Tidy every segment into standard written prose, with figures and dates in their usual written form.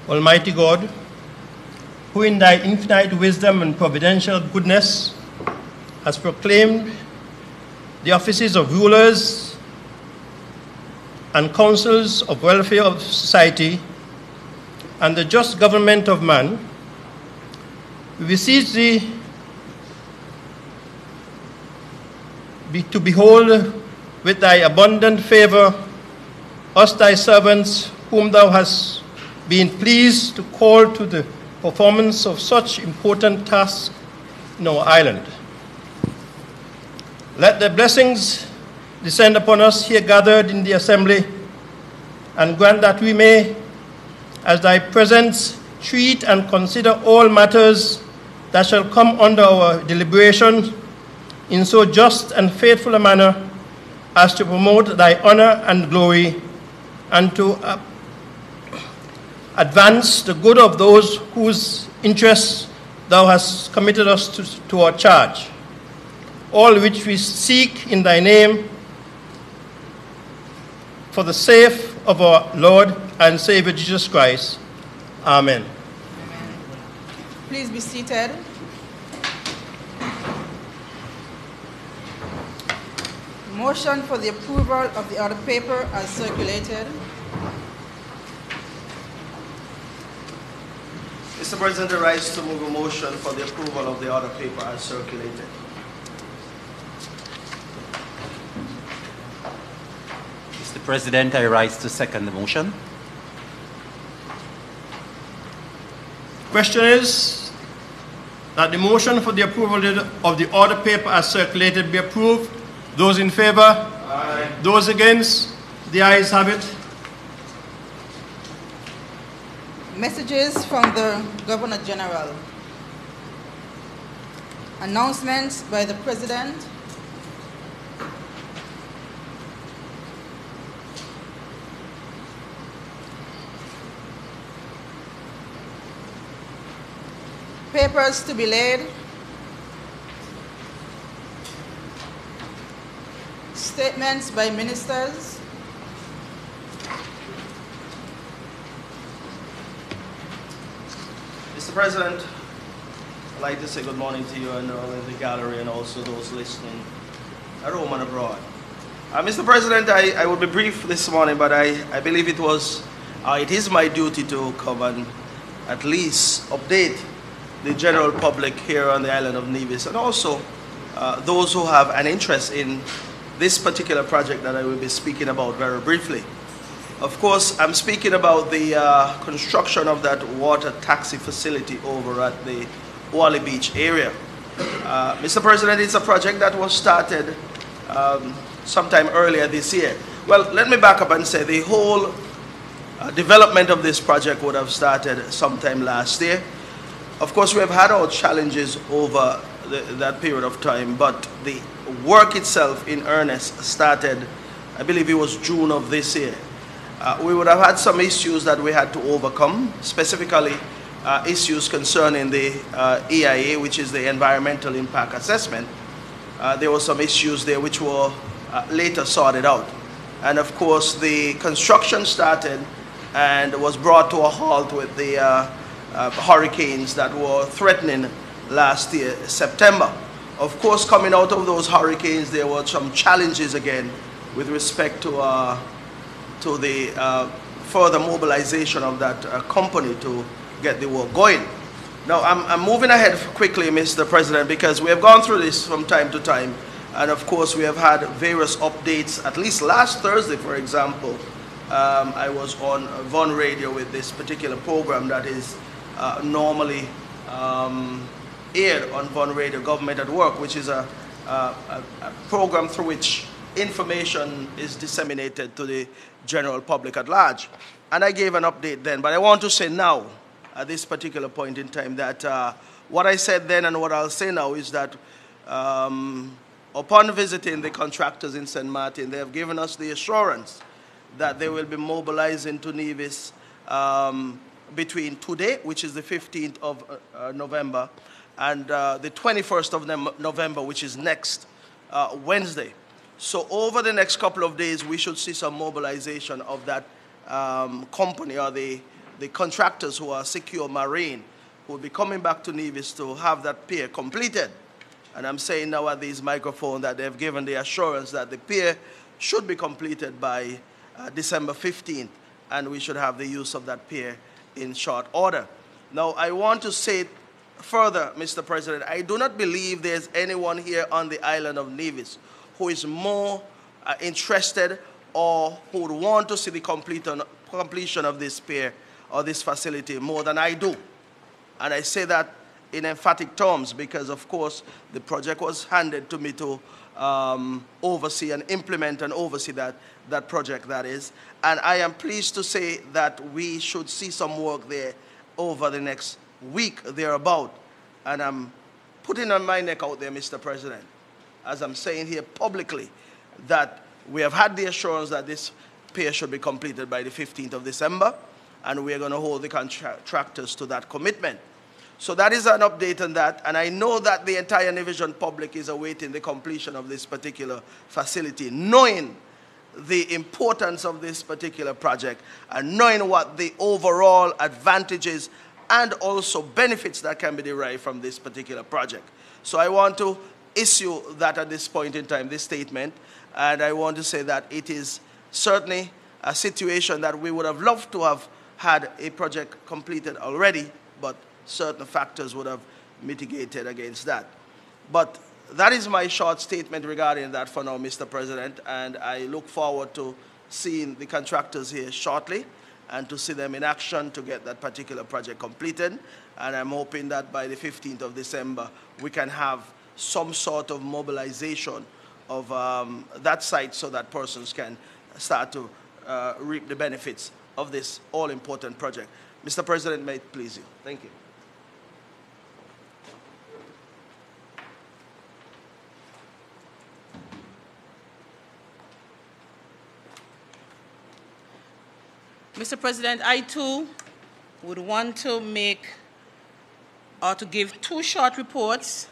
Almighty God, who in thy infinite wisdom and providential goodness has proclaimed the offices of rulers and councils of welfare of society and the just government of man, we beseech thee to behold with thy abundant favor us thy servants whom thou hast been pleased to call to the performance of such important tasks in our island. Let the blessings descend upon us here gathered in the assembly, and grant that we may, as thy presence, treat and consider all matters that shall come under our deliberation in so just and faithful a manner as to promote thy honor and glory, and to advance the good of those whose interests thou hast committed us to our charge. All which we seek in thy name, for the sake of our Lord and Savior Jesus Christ. Amen. Amen. Please be seated. Motion for the approval of the order paper as circulated. Mr. President, I rise to move a motion for the approval of the order paper as circulated. Mr. President, I rise to second the motion. Question is that the motion for the approval of the order paper as circulated be approved. Those in favor? Aye. Those against? The ayes have it. Messages from the Governor General. Announcements by the President. Papers to be laid. Statements by ministers. Mr. President, I'd like to say good morning to you and all in the gallery and also those listening at home and abroad. Mr. President, I will be brief this morning, but I believe it is my duty to come and at least update the general public here on the island of Nevis, and also those who have an interest in this particular project that I will be speaking about very briefly. Of course, I'm speaking about the construction of that water taxi facility over at the Wally Beach area. Mr. President, it's a project that was started sometime earlier this year. Well, let me back up and say the whole development of this project would have started sometime last year. Of course, we have had our challenges over that period of time, but the work itself in earnest started, I believe it was June of this year. We would have had some issues that we had to overcome, specifically issues concerning the EIA, which is the Environmental Impact Assessment. There were some issues there which were later sorted out. And of course, the construction started and was brought to a halt with the hurricanes that were threatening last year, September. Of course, coming out of those hurricanes, there were some challenges again with respect to the further mobilization of that company to get the work going. Now, I'm moving ahead quickly, Mr. President, because we have gone through this from time to time. And of course, we have had various updates. At least last Thursday, for example, I was on Von Radio with this particular program that is normally aired on Von Radio, Government at Work, which is a program through which information is disseminated to the general public at large. And I gave an update then, but I want to say now, at this particular point in time, that what I said then and what I'll say now is that upon visiting the contractors in St. Martin, they have given us the assurance that they will be mobilizing to Nevis between today, which is the 15th of November, and the 21st of November, which is next Wednesday. So over the next couple of days, we should see some mobilization of that company or the the contractors who are Secure Marine, who will be coming back to Nevis to have that pier completed. And I'm saying now at these microphones that they've given the assurance that the pier should be completed by December 15th, and we should have the use of that pier in short order. Now, I want to say further, Mr. President, I do not believe there's anyone here on the island of Nevis who is more interested or who would want to see the completion of this pier or this facility more than I do. And I say that in emphatic terms because, of course, the project was handed to me to oversee and implement and oversee that project, that is. And I am pleased to say that we should see some work there over the next week, thereabout. And I'm putting on my neck out there, Mr. President, as I'm saying here publicly, that we have had the assurance that this pier should be completed by the 15th of December, and we are going to hold the contractors to that commitment. So that is an update on that, and I know that the entire Nevisian public is awaiting the completion of this particular facility, knowing the importance of this particular project and knowing what the overall advantages and also benefits that can be derived from this particular project. So I want to issue that at this point in time, this statement, and I want to say that it is certainly a situation that we would have loved to have had a project completed already, but certain factors would have mitigated against that. But that is my short statement regarding that for now, Mr. President, and I look forward to seeing the contractors here shortly and to see them in action to get that particular project completed. And I'm hoping that by the 15th of December, we can have some sort of mobilization of that site so that persons can start to reap the benefits of this all-important project. Mr. President, may it please you. Thank you. Mr. President, I too would want to make or to give two short reports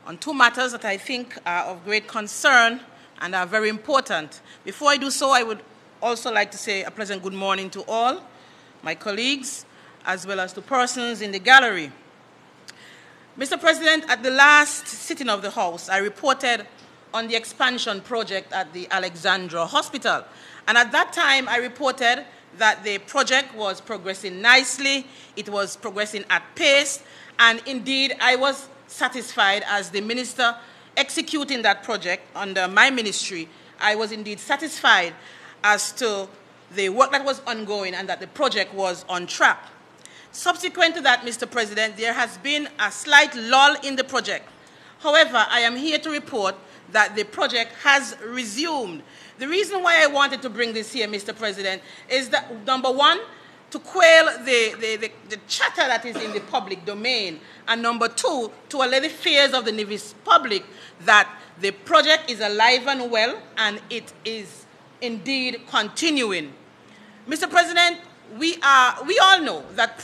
on two matters that I think are of great concern and are very important. Before I do so, I would also like to say a pleasant good morning to all my colleagues as well as to persons in the gallery. Mr. President, at the last sitting of the House, I reported on the expansion project at the Alexandra Hospital. And at that time, I reported that the project was progressing nicely, it was progressing at pace, and indeed I was satisfied as the minister executing that project under my ministry. I was indeed satisfied as to the work that was ongoing and that the project was on track. Subsequent to that, Mr. President, there has been a slight lull in the project. However, I am here to report that the project has resumed. The reason why I wanted to bring this here, Mr. President, is that, number one, to quell the chatter that is in the public domain, and number two, to allay the fears of the Nevis public that the project is alive and well and it is indeed continuing. Mr. President, we all know that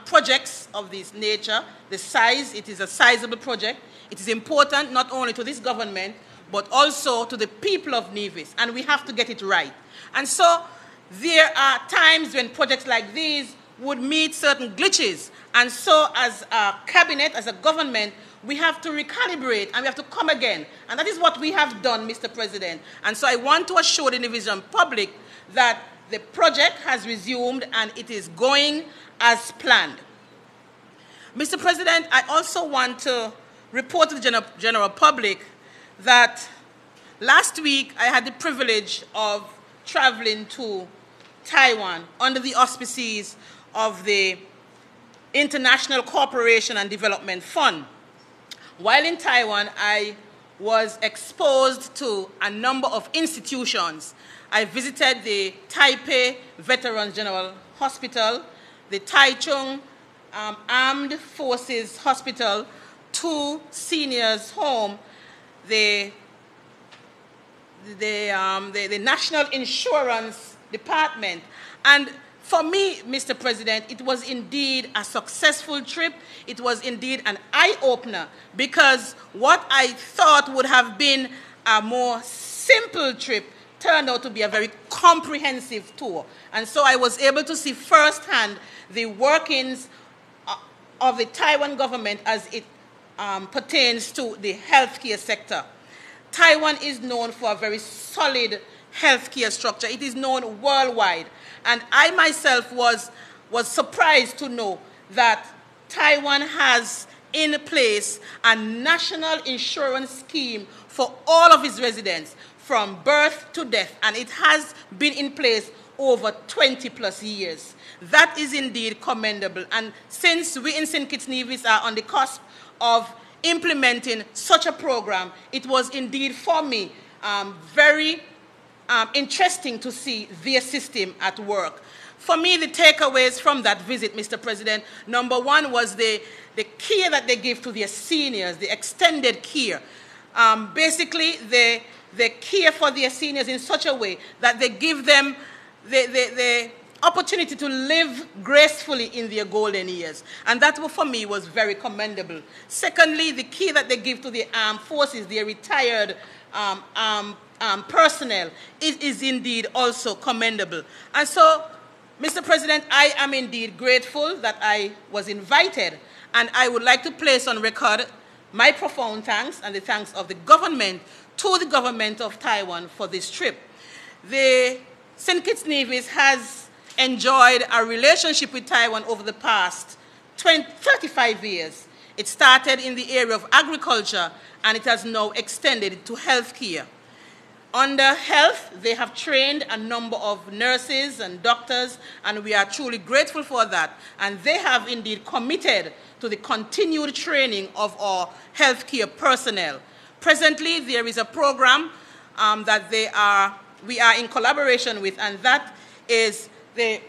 projects of this nature, the size, it is a sizable project. It is important not only to this government, but also to the people of Nevis, and we have to get it right. And so there are times when projects like these would meet certain glitches, and so as a cabinet, as a government, we have to recalibrate and we have to come again. And that is what we have done, Mr. President. And so I want to assure the Nevisian public that the project has resumed and it is going as planned. Mr. President, I also want to report to the general public that last week I had the privilege of traveling to Taiwan under the auspices of the International Cooperation and Development Fund. While in Taiwan, I was exposed to a number of institutions. I visited the Taipei Veterans General Hospital, the Taichung Armed Forces Hospital, 2 seniors' home, the National Insurance Department. And for me, Mr. President, it was indeed a successful trip. It was indeed an eye-opener, because what I thought would have been a more simple trip turned out to be a very comprehensive tour. And so I was able to see firsthand the workings of the Taiwan government as it pertains to the healthcare sector. Taiwan is known for a very solid healthcare structure. It is known worldwide. And I myself was surprised to know that Taiwan has in place a national insurance scheme for all of its residents from birth to death, and it has been in place over 20 plus years. That is indeed commendable, and since we in St. Kitts Nevis are on the cusp of implementing such a program, it was indeed for me very interesting to see their system at work. For me, the takeaways from that visit, Mr. President, number one was the care that they give to their seniors, the extended care. Basically, they care for their seniors in such a way that they give them the opportunity to live gracefully in their golden years. And that, for me, was very commendable. Secondly, the care that they give to the armed forces, their retired personnel, is indeed also commendable. And so, Mr. President, I am indeed grateful that I was invited, and I would like to place on record my profound thanks and the thanks of the government to the government of Taiwan for this trip. The St. Kitts Nevis has enjoyed a relationship with Taiwan over the past 35 years. It started in the area of agriculture, and it has now extended to healthcare. Under health, they have trained a number of nurses and doctors, and we are truly grateful for that. And they have indeed committed to the continued training of our healthcare personnel. Presently, there is a program that we are in collaboration with, and that is the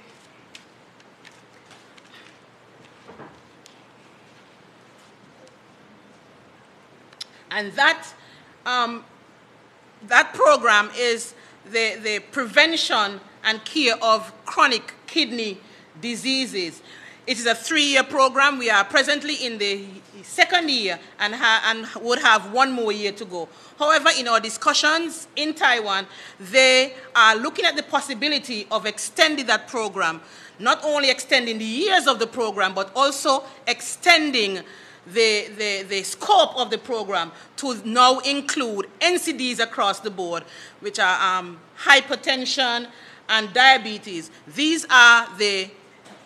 that program is the prevention and care of chronic kidney diseases. It is a 3-year program. We are presently in the 2nd year and would have 1 more year to go. However, in our discussions in Taiwan, they are looking at the possibility of extending that program, not only extending the years of the program, but also extending the scope of the program to now include NCDs across the board, which are hypertension and diabetes. These are the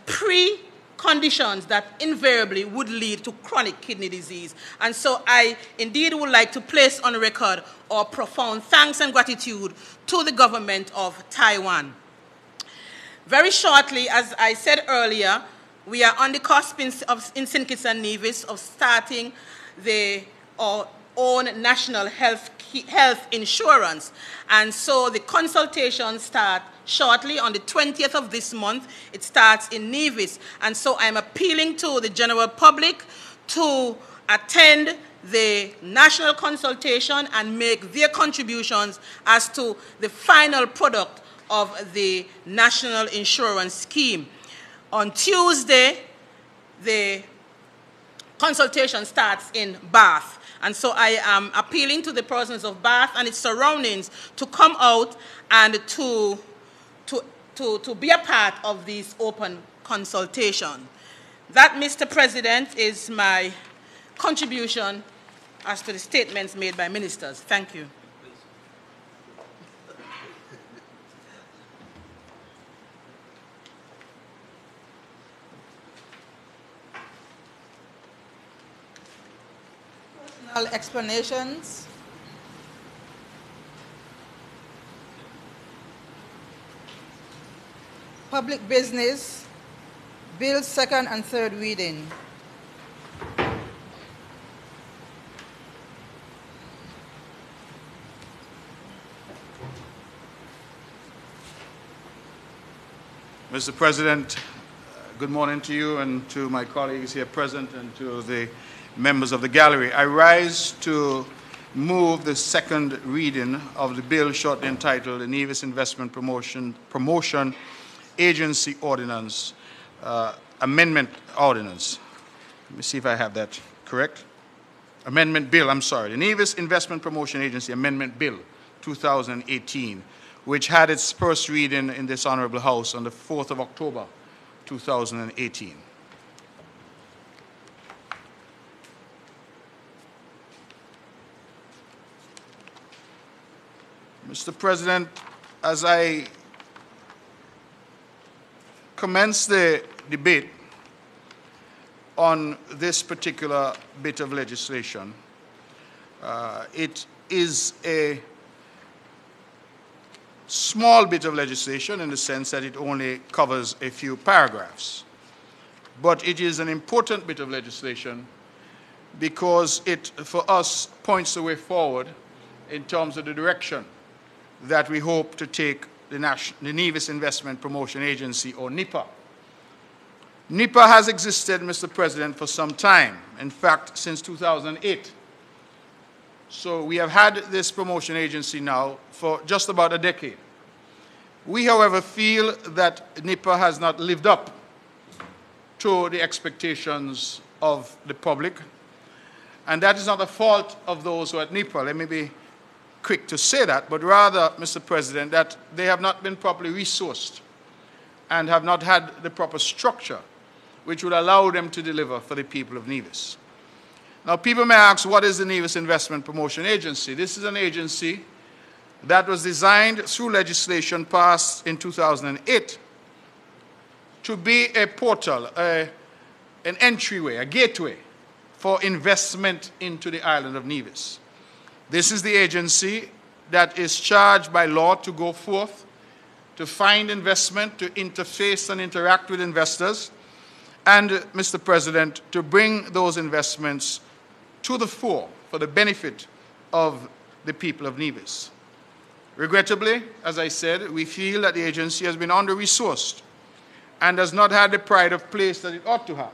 preconditions that invariably would lead to chronic kidney disease. And so I indeed would like to place on record our profound thanks and gratitude to the government of Taiwan. Very shortly, as I said earlier, we are on the cusp in St. Kitts and Nevis of starting our own national health insurance. And so the consultations start shortly on the 20th of this month. It starts in Nevis. And so I'm appealing to the general public to attend the national consultation and make their contributions as to the final product of the national insurance scheme. On Tuesday, the consultation starts in Bath. And so I am appealing to the persons of Bath and its surroundings to come out and to be a part of this open consultation. That, Mr. President, is my contribution as to the statements made by ministers. Thank you. Explanations. Public business, bills 2nd and 3rd reading. Mr. President, good morning to you and to my colleagues here present and to the members of the gallery. I rise to move the 2nd reading of the bill shortly entitled the Nevis Investment Promotion Agency Ordinance, Amendment Ordinance. Let me see if I have that correct. Amendment Bill, I'm sorry. The Nevis Investment Promotion Agency Amendment Bill 2018, which had its first reading in this Honorable House on the 4th of October, 2018. Mr. President, as I commence the debate on this particular bit of legislation, it is a small bit of legislation in the sense that it only covers a few paragraphs. But it is an important bit of legislation because it, for us, points the way forward in terms of the direction that we hope to take the Nevis Investment Promotion Agency, or NIPA. NIPA has existed, Mr. President, for some time, in fact, since 2008. So we have had this promotion agency now for just about a decade. We, however, feel that NIPA has not lived up to the expectations of the public, and that is not the fault of those who are at NIPA. Let me be quick to say that, but rather, Mr. President, that they have not been properly resourced and have not had the proper structure which would allow them to deliver for the people of Nevis. Now, people may ask, what is the Nevis Investment Promotion Agency? This is an agency that was designed through legislation passed in 2008 to be a portal, an entryway, a gateway for investment into the island of Nevis. This is the agency that is charged by law to go forth, to find investment, to interface and interact with investors, and, Mr. President, to bring those investments to the fore for the benefit of the people of Nevis. Regrettably, as I said, we feel that the agency has been under-resourced and has not had the pride of place that it ought to have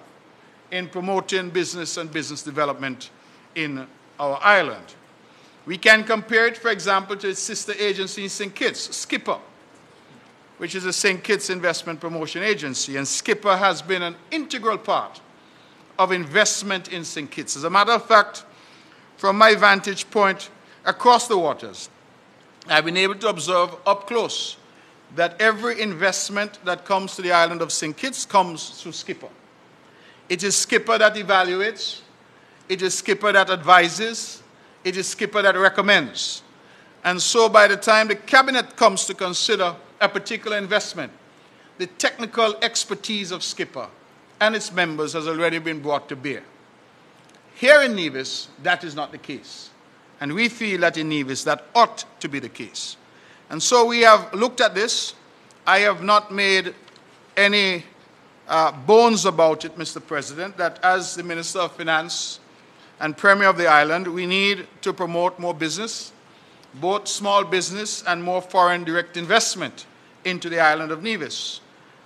in promoting business and business development in our island. We can compare it, for example, to its sister agency in St. Kitts, Skipper, which is a St. Kitts Investment Promotion Agency, and Skipper has been an integral part of investment in St. Kitts. As a matter of fact, from my vantage point across the waters, I've been able to observe up close that every investment that comes to the island of St. Kitts comes through Skipper. It is Skipper that evaluates, it is Skipper that advises, it is Skipper that recommends. And so by the time the cabinet comes to consider a particular investment, the technical expertise of Skipper and its members has already been brought to bear. Here in Nevis, that is not the case. And we feel that in Nevis, that ought to be the case. And so we have looked at this. I have not made any bones about it, Mr. President, that as the Minister of Finance and Premier of the island, we need to promote more business, both small business and more foreign direct investment into the island of Nevis.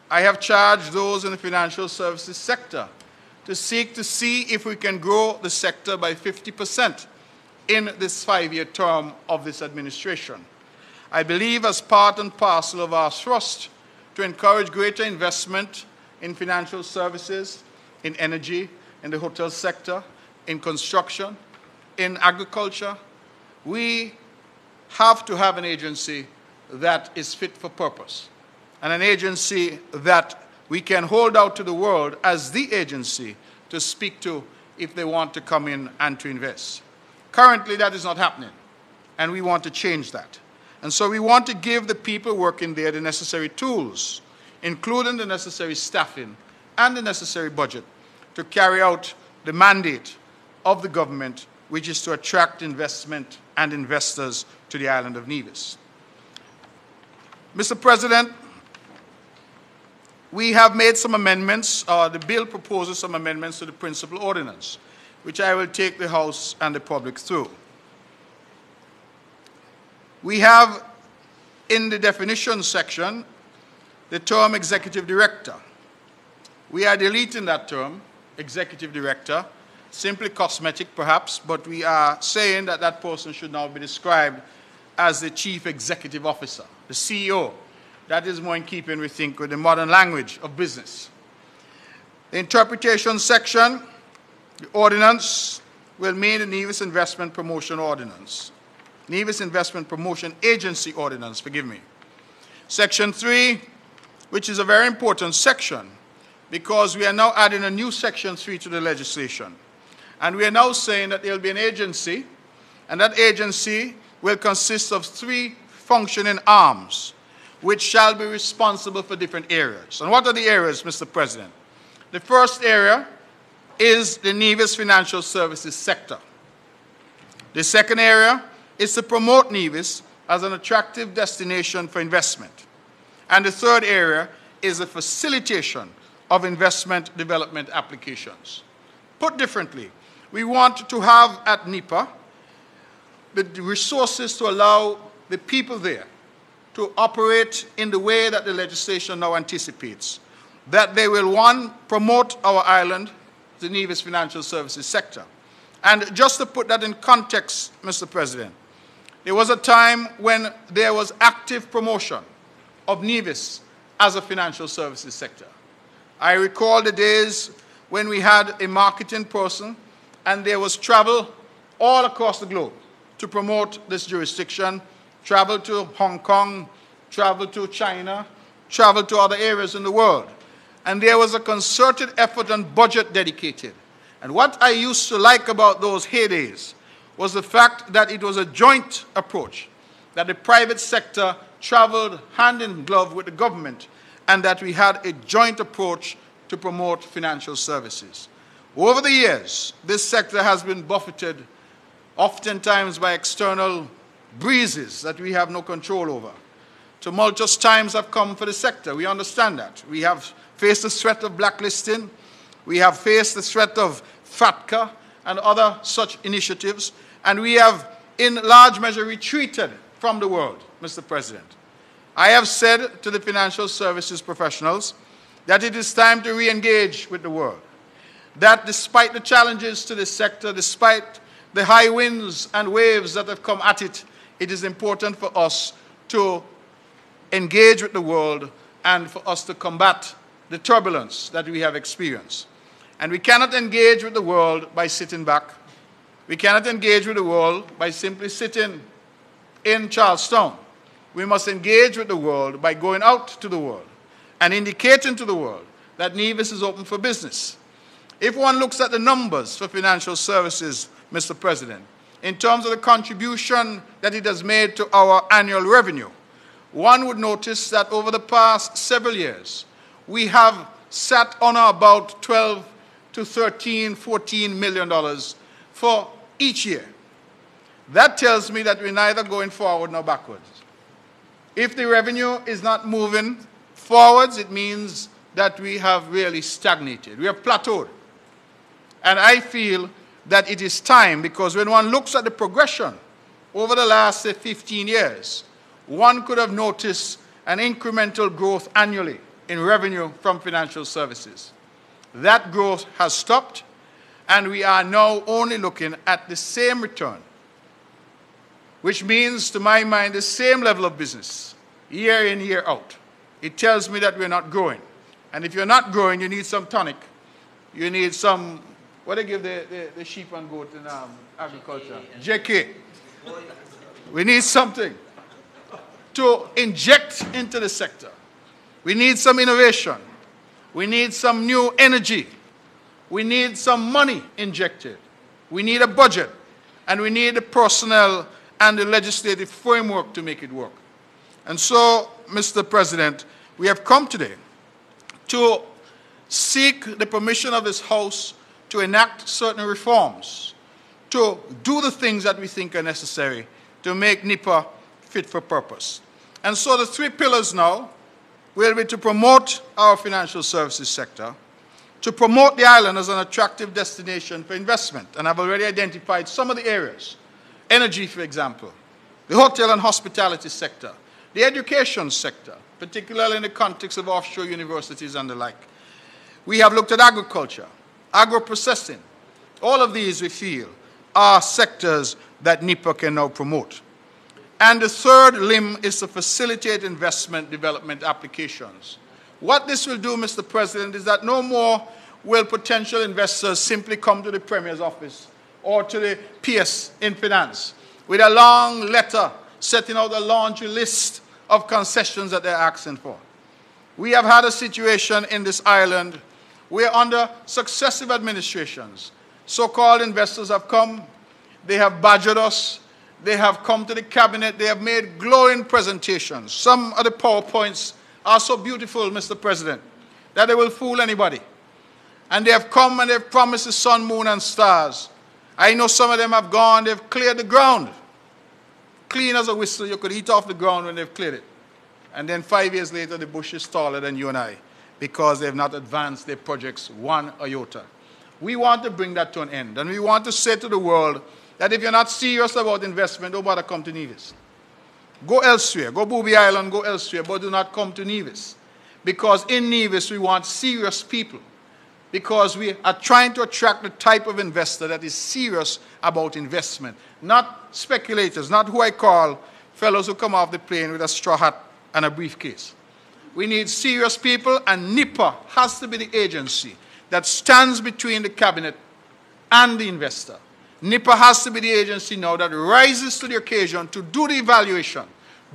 I have charged those in the financial services sector to seek to see if we can grow the sector by 50% in this 5-year term of this administration. I believe as part and parcel of our thrust to encourage greater investment in financial services, in energy, in the hotel sector, in construction, in agriculture, we have to have an agency that is fit for purpose, and an agency that we can hold out to the world as the agency to speak to if they want to come in and to invest. Currently, that is not happening, and we want to change that. And so we want to give the people working there the necessary tools, including the necessary staffing and the necessary budget to carry out the mandate of the government, which is to attract investment and investors to the island of Nevis. Mr. President, we have made some amendments. The bill proposes some amendments to the principal ordinance, which I will take the House and the public through. We have, in the definition section, the term executive director. We are deleting that term, executive director, simply cosmetic perhaps, but we are saying that that person should now be described as the chief executive officer, the CEO. That is more in keeping, we think, with the modern language of business. The interpretation section, the ordinance will mean the Nevis Investment Promotion Ordinance. Nevis Investment Promotion Agency Ordinance, forgive me. Section 3, which is a very important section, because we are now adding a new Section 3 to the legislation. And we are now saying that there will be an agency, and that agency will consist of 3 functioning arms, which shall be responsible for different areas. And what are the areas, Mr. President? The first area is the Nevis financial services sector. The second area is to promote Nevis as an attractive destination for investment. And the third area is the facilitation of investment development applications. Put differently, we want to have at NEPA the resources to allow the people there to operate in the way that the legislation now anticipates. That they will, one, promote our island, the Nevis financial services sector. And just to put that in context, Mr. President, there was a time when there was active promotion of Nevis as a financial services sector. I recall the days when we had a marketing person and there was travel all across the globe to promote this jurisdiction, travel to Hong Kong, travel to China, travel to other areas in the world. And there was a concerted effort and budget dedicated. And what I used to like about those heydays was the fact that it was a joint approach, that the private sector traveled hand in glove with the government, and that we had a joint approach to promote financial services. Over the years, this sector has been buffeted oftentimes by external breezes that we have no control over. Tumultuous times have come for the sector. We understand that. We have faced the threat of blacklisting. We have faced the threat of FATCA and other such initiatives. And we have, in large measure, retreated from the world, Mr. President. I have said to the financial services professionals that it is time to re-engage with the world. That despite the challenges to this sector, despite the high winds and waves that have come at it, it is important for us to engage with the world and for us to combat the turbulence that we have experienced. And we cannot engage with the world by sitting back. We cannot engage with the world by simply sitting in Charlestown. We must engage with the world by going out to the world and indicating to the world that Nevis is open for business. If one looks at the numbers for financial services, Mr. President, in terms of the contribution that it has made to our annual revenue, one would notice that over the past several years, we have sat on about $12 to $13, $14 million for each year. That tells me that we're neither going forward nor backwards. If the revenue is not moving forwards, it means that we have really stagnated. We have plateaued. And I feel that it is time, because when one looks at the progression over the last, say, 15 years, one could have noticed an incremental growth annually in revenue from financial services. That growth has stopped, and we are now only looking at the same return, which means, to my mind, the same level of business, year in, year out. It tells me that we're not growing. And if you're not growing, you need some tonic. You need some, what they give the sheep and goat in agriculture? JK. We need something to inject into the sector. We need some innovation. We need some new energy. We need some money injected. We need a budget. And we need the personnel and the legislative framework to make it work. And so, Mr. President, we have come today to seek the permission of this House to enact certain reforms, to do the things that we think are necessary to make NEPA fit for purpose. And so the 3 pillars now will be to promote our financial services sector, to promote the island as an attractive destination for investment, and I've already identified some of the areas. Energy, for example, the hotel and hospitality sector, the education sector, particularly in the context of offshore universities and the like. We have looked at agriculture, agro-processing. All of these, we feel, are sectors that NEPA can now promote. And the third limb is to facilitate investment development applications. What this will do, Mr. President, is that no more will potential investors simply come to the Premier's office or to the PS in finance with a long letter setting out a laundry list of concessions that they're asking for. We have had a situation in this island where under successive administrations, so-called investors have come, they have badgered us, they have come to the cabinet, they have made glowing presentations. Some of the PowerPoints are so beautiful, Mr. President, that they will fool anybody. And they have come and they've promised the sun, moon, and stars. I know some of them have gone, they've cleared the ground. Clean as a whistle, you could eat off the ground when they've cleared it. And then 5 years later, the bush is taller than you and I because they have not advanced their projects one iota. We want to bring that to an end. And we want to say to the world that if you're not serious about investment, don't bother come to Nevis. Go elsewhere. Go Booby Island, go elsewhere, but do not come to Nevis. Because in Nevis, we want serious people. Because we are trying to attract the type of investor that is serious about investment. Not speculators, not who I call fellows who come off the plane with a straw hat and a briefcase. We need serious people, and NIPA has to be the agency that stands between the cabinet and the investor. NIPA has to be the agency now that rises to the occasion to do the evaluation,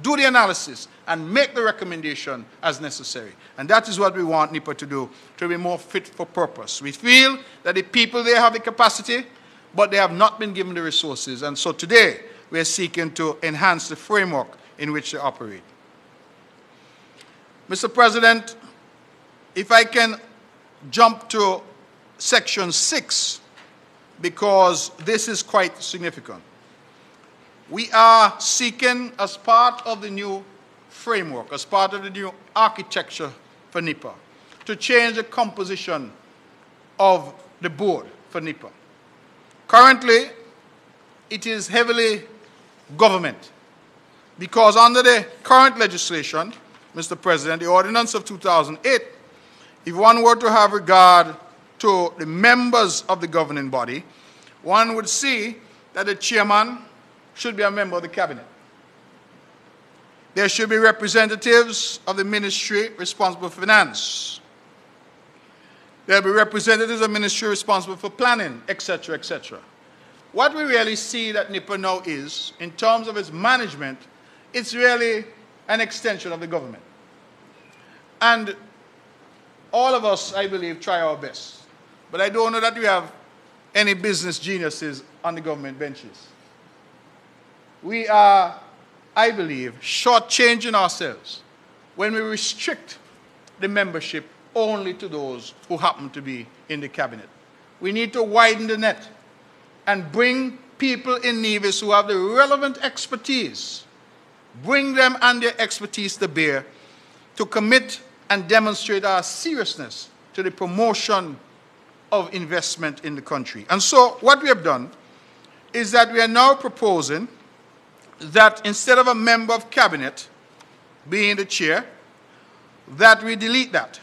do the analysis, and make the recommendation as necessary. And that is what we want NIPA to do, to be more fit for purpose. We feel that the people there have the capacity, but they have not been given the resources. And so today, we are seeking to enhance the framework in which they operate. Mr. President, if I can jump to section 6, because this is quite significant. We are seeking, as part of the new framework, as part of the new architecture for NIPA, to change the composition of the board for NIPA. Currently, it is heavily government, because under the current legislation, Mr. President, the ordinance of 2008, if one were to have regard to the members of the governing body, one would see that the chairman should be a member of the cabinet. There should be representatives of the ministry responsible for finance. There will be representatives of the ministry responsible for planning, etc., etc. What we really see that NIPA now is, in terms of its management, it's really an extension of the government. And all of us, I believe, try our best. But I don't know that we have any business geniuses on the government benches. We are, I believe, shortchanging ourselves when we restrict the membership only to those who happen to be in the cabinet. We need to widen the net and bring people in Nevis who have the relevant expertise, bring them and their expertise to bear to commit and demonstrate our seriousness to the promotion of investment in the country. And so what we have done is that we are now proposing that instead of a member of cabinet being the chair, that we delete that.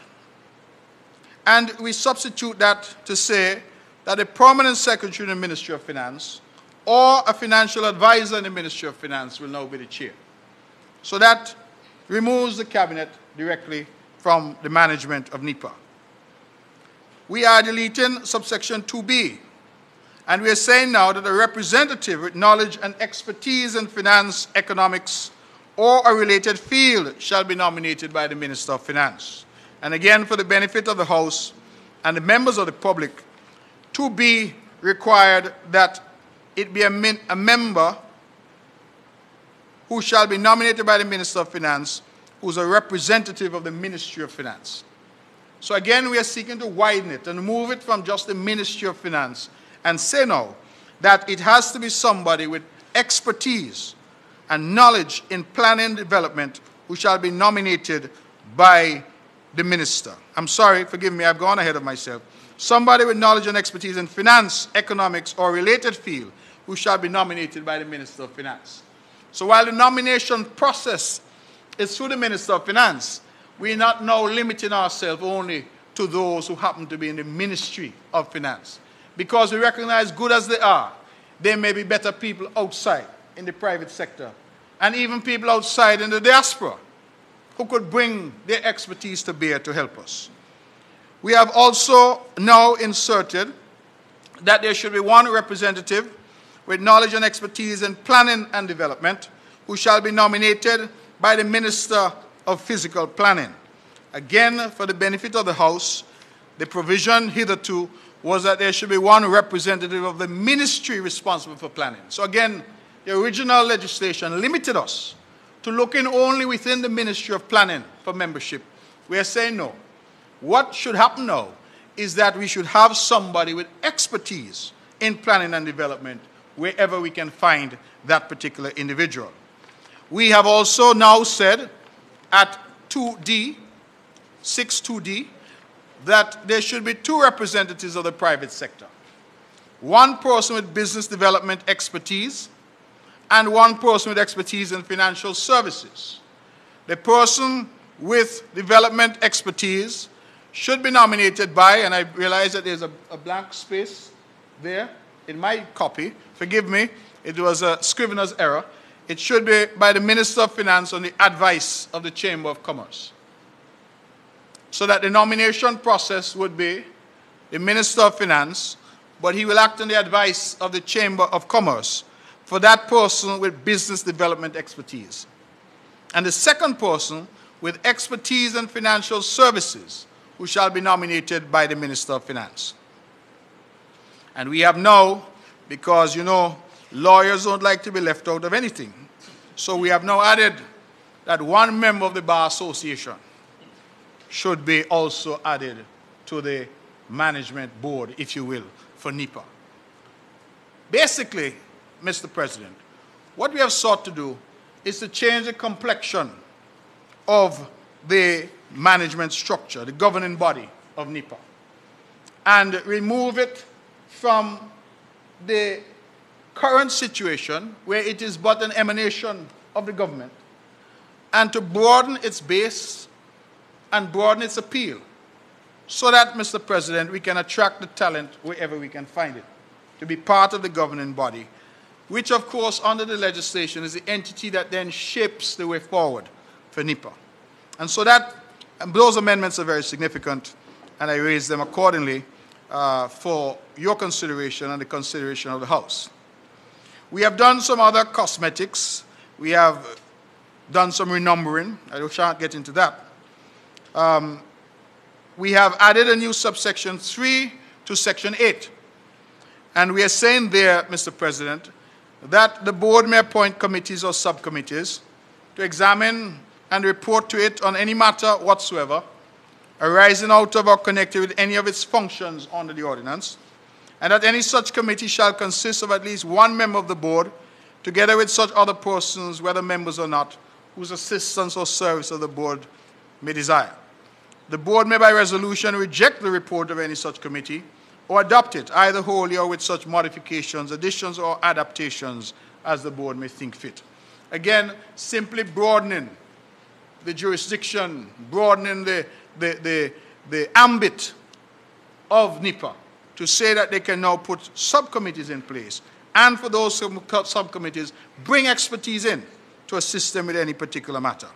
And we substitute that to say that a permanent secretary in the Ministry of Finance or a financial advisor in the Ministry of Finance will now be the chair. So that removes the cabinet directly from the management of NIPA. We are deleting subsection 2B, and we are saying now that a representative with knowledge and expertise in finance, economics, or a related field shall be nominated by the Minister of Finance. And again, for the benefit of the House and the members of the public, 2B required that it be a member who shall be nominated by the Minister of Finance, who is a representative of the Ministry of Finance. So again, we are seeking to widen it and move it from just the Ministry of Finance and say now that it has to be somebody with expertise and knowledge in planning and development who shall be nominated by the minister. I'm sorry, forgive me, I've gone ahead of myself. Somebody with knowledge and expertise in finance, economics, or related field who shall be nominated by the Minister of Finance. So while the nomination process is through the Minister of Finance, we're not now limiting ourselves only to those who happen to be in the Ministry of Finance. Because we recognize, good as they are, there may be better people outside in the private sector, and even people outside in the diaspora who could bring their expertise to bear to help us. We have also now inserted that there should be one representative with knowledge and expertise in planning and development who shall be nominated by the Minister of Physical Planning. Again, for the benefit of the House, the provision hitherto was that there should be one representative of the ministry responsible for planning. So again, the original legislation limited us to looking only within the Ministry of Planning for membership. We are saying no. What should happen now is that we should have somebody with expertise in planning and development wherever we can find that particular individual. We have also now said at 2D, 6.2D, that there should be 2 representatives of the private sector. 1 person with business development expertise and 1 person with expertise in financial services. The person with development expertise should be nominated by, and I realize that there's a blank space there in my copy. Forgive me, it was a scrivener's error. It should be by the Minister of Finance on the advice of the Chamber of Commerce. So that the nomination process would be the Minister of Finance, but he will act on the advice of the Chamber of Commerce for that person with business development expertise. And the second person with expertise in financial services, who shall be nominated by the Minister of Finance. And we have now, because, you know, lawyers don't like to be left out of anything, so we have now added that 1 member of the Bar Association should be also added to the management board, if you will, for NEPA. Basically, Mr. President, what we have sought to do is to change the complexion of the management structure, the governing body of NEPA, and remove it from the current situation where it is but an emanation of the government, and to broaden its base and broaden its appeal so that, Mr. President, we can attract the talent wherever we can find it to be part of the governing body, which, of course, under the legislation is the entity that then shapes the way forward for NEPA. And so those amendments are very significant, and I raise them accordingly for your consideration and the consideration of the House. We have done some other cosmetics. We have done some renumbering. I shan't get into that. We have added a new subsection 3 to section 8. And we are saying there, Mr. President, that the board may appoint committees or subcommittees to examine and report to it on any matter whatsoever arising out of or connected with any of its functions under the ordinance, and that any such committee shall consist of at least 1 member of the board, together with such other persons, whether members or not, whose assistance or service of the board may desire. The board may by resolution reject the report of any such committee or adopt it, either wholly or with such modifications, additions, or adaptations as the board may think fit. Again, simply broadening the jurisdiction, broadening the ambit of NEPA to say that they can now put subcommittees in place, and for those subcommittees, bring expertise in to assist them with any particular matter.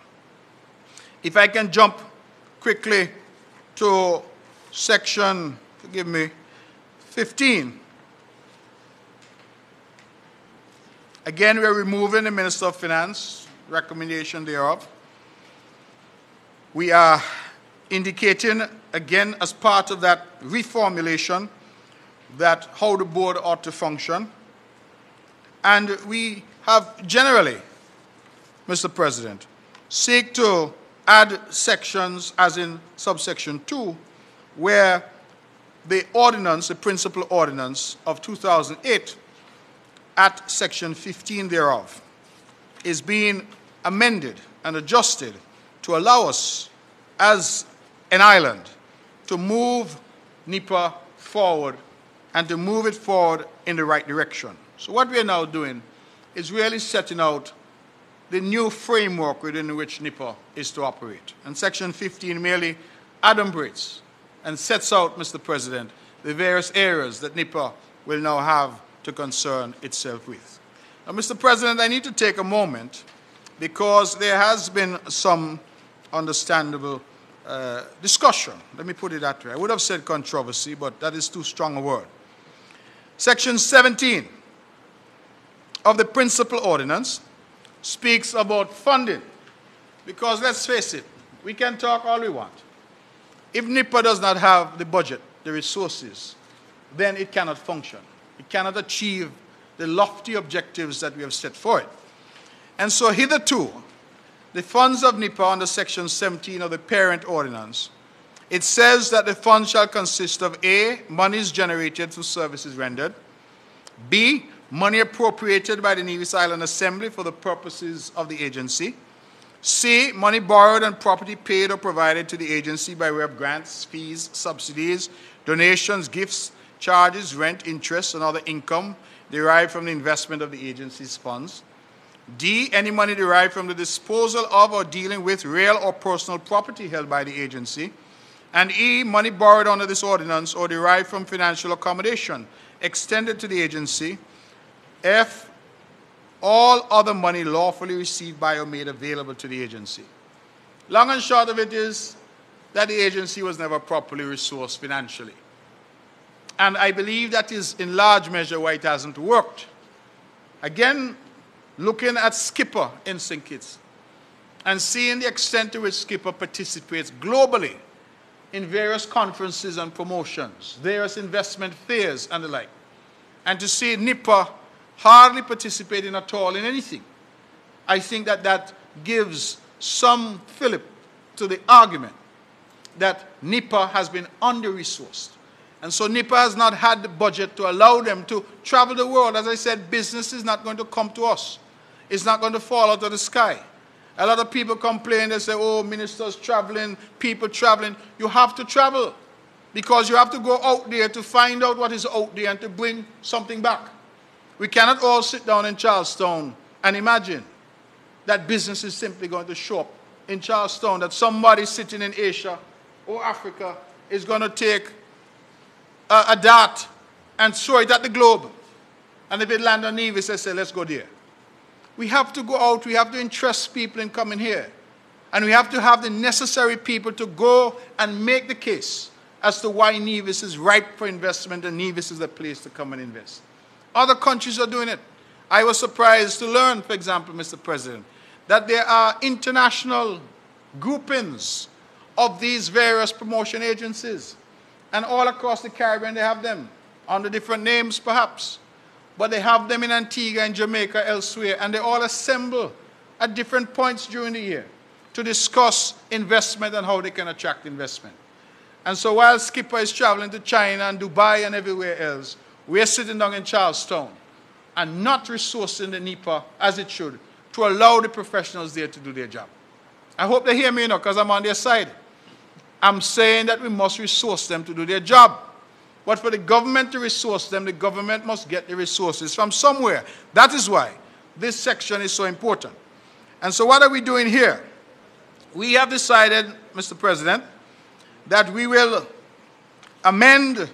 If I can jump quickly to section, forgive me, 15. Again, we are removing the Minister of Finance, recommendation thereof. We are indicating, again, as part of that reformulation, that how the board ought to function. And we have generally, Mr. President, seek to add sections, as in subsection 2, where the ordinance, the principal ordinance of 2008, at section 15 thereof, is being amended and adjusted to allow us, as an island, to move NEPA forward and to move it forward in the right direction. So what we are now doing is really setting out the new framework within which NEPA is to operate. And section 15 merely adumbrates and sets out, Mr. President, the various areas that NEPA will now have to concern itself with. Now, Mr. President, I need to take a moment because there has been some understandable discussion. Let me put it that way. I would have said controversy, but that is too strong a word. Section 17 of the principal ordinance speaks about funding Because let's face it, we can talk all we want. If NIPA does not have the budget, the resources, then it cannot function. It cannot achieve the lofty objectives that we have set for it. And so hitherto, the funds of NIPA under Section 17 of the Parent Ordinance, it says that the funds shall consist of A, monies generated through services rendered, B, money appropriated by the Nevis Island Assembly for the purposes of the agency, C, money borrowed and property paid or provided to the agency by way of grants, fees, subsidies, donations, gifts, charges, rent, interest, and other income derived from the investment of the agency's funds. D, any money derived from the disposal of or dealing with real or personal property held by the agency. And E, money borrowed under this ordinance or derived from financial accommodation extended to the agency. F, all other money lawfully received by or made available to the agency. Long and short of it is that the agency was never properly resourced financially. And I believe that is in large measure why it hasn't worked. Again, looking at Skipper in St. Kitts and seeing the extent to which Skipper participates globally in various conferences and promotions, various investment fairs and the like, and to see NIPA hardly participating at all in anything, I think that that gives some fillip to the argument that NIPA has been under-resourced. And so NIPA has not had the budget to allow them to travel the world. As I said, business is not going to come to us. It's not going to fall out of the sky. A lot of people complain, they say, oh, ministers traveling, people traveling. You have to travel because you have to go out there to find out what is out there and to bring something back. We cannot all sit down in Charlestown and imagine that business is simply going to show up in Charlestown, that somebody sitting in Asia or Africa is going to take a dart and throw it at the globe. And if it lands on Nevis, they say, let's go there. We have to go out. We have to interest people in coming here. And we have to have the necessary people to go and make the case as to why Nevis is ripe for investment and Nevis is the place to come and invest. Other countries are doing it. I was surprised to learn, for example, Mr. President, that there are international groupings of these various promotion agencies. And all across the Caribbean, they have them under different names, perhaps. But they have them in Antigua and Jamaica, elsewhere, and they all assemble at different points during the year to discuss investment and how they can attract investment. And so while Skipper is traveling to China and Dubai and everywhere else, we're sitting down in Charlestown and not resourcing the NIPA as it should to allow the professionals there to do their job. I hope they hear me now because I'm on their side. I'm saying that we must resource them to do their job. But for the government to resource them, the government must get the resources from somewhere. That is why this section is so important. And so what are we doing here? We have decided, Mr. President, that we will amend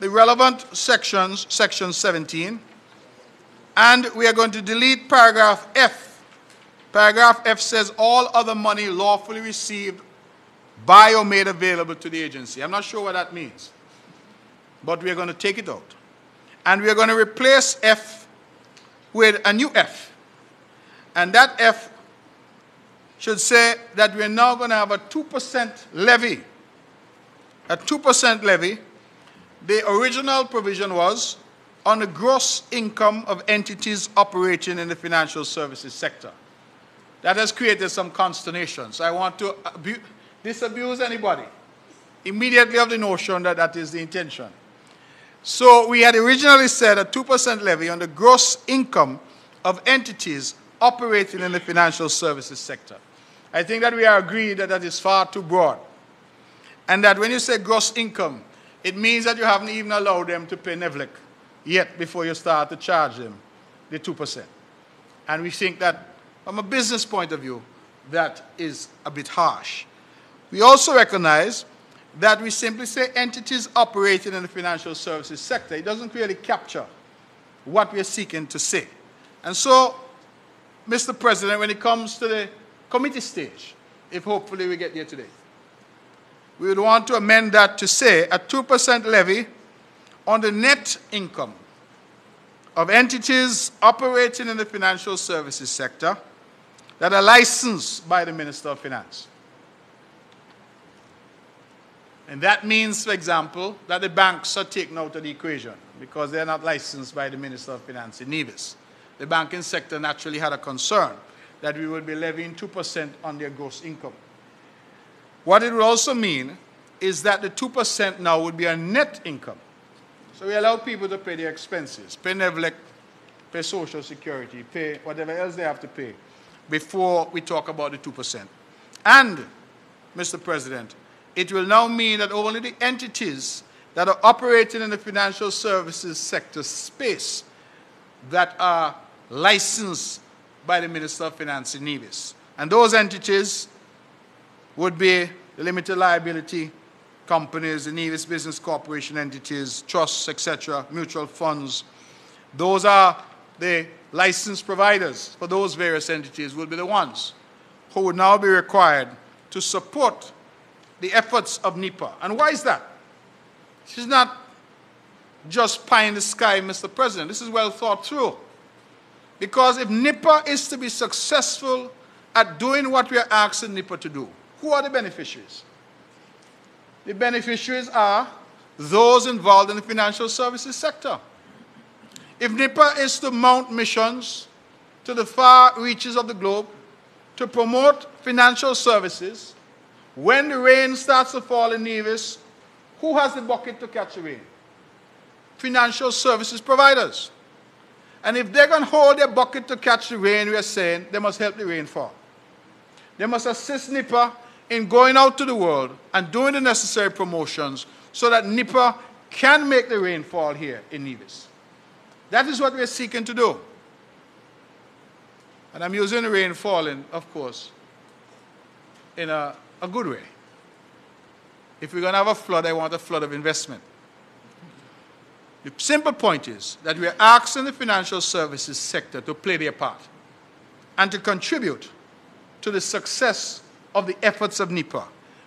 the relevant sections, section 17, and we are going to delete paragraph F. Paragraph F says all other money lawfully received by or made available to the agency. I'm not sure what that means, but we are going to take it out. And we are going to replace F with a new F. And that F should say that we're now going to have a 2% levy. A 2% levy. The original provision was on the gross income of entities operating in the financial services sector. That has created some consternation. So I want to disabuse anybody immediately of the notion that that is the intention. So we had originally said a 2% levy on the gross income of entities operating in the financial services sector. I think that we are agreed that that is far too broad. And that when you say gross income, it means that you haven't even allowed them to pay NEVLEC yet before you start to charge them the 2%. And we think that from a business point of view, that is a bit harsh. We also recognize that we simply say entities operating in the financial services sector. It doesn't really capture what we are seeking to say. And so, Mr. President, when it comes to the committee stage, if hopefully we get there today, we would want to amend that to say a 2% levy on the net income of entities operating in the financial services sector that are licensed by the Minister of Finance. And that means, for example, that the banks are taken out of the equation because they are not licensed by the Minister of Finance in Nevis. The banking sector naturally had a concern that we would be levying 2% on their gross income. What it would also mean is that the 2% now would be a net income. So we allow people to pay their expenses, pay NEVLEC, pay Social Security, pay whatever else they have to pay before we talk about the 2%. And, Mr. President, it will now mean that only the entities that are operating in the financial services sector space that are licensed by the Minister of Finance in Nevis. And those entities would be the limited liability companies, the Nevis Business Corporation entities, trusts, etc., mutual funds. Those are the licensed providers for those various entities will be the ones who would now be required to support the efforts of NIPA. And why is that? This is not just pie in the sky, Mr. President. This is well thought through. Because if NIPA is to be successful at doing what we are asking NIPA to do, who are the beneficiaries? The beneficiaries are those involved in the financial services sector. If NIPA is to mount missions to the far reaches of the globe to promote financial services, when the rain starts to fall in Nevis, who has the bucket to catch the rain? Financial services providers. And if they're going to hold their bucket to catch the rain, we are saying they must help the rain fall. They must assist NIPA in going out to the world and doing the necessary promotions so that NIPA can make the rain fall here in Nevis. That is what we are seeking to do. And I'm using the rain falling, of course, in a good way. If we're going to have a flood, I want a flood of investment. The simple point is that we are asking the financial services sector to play their part and to contribute to the success of the efforts of NIPA.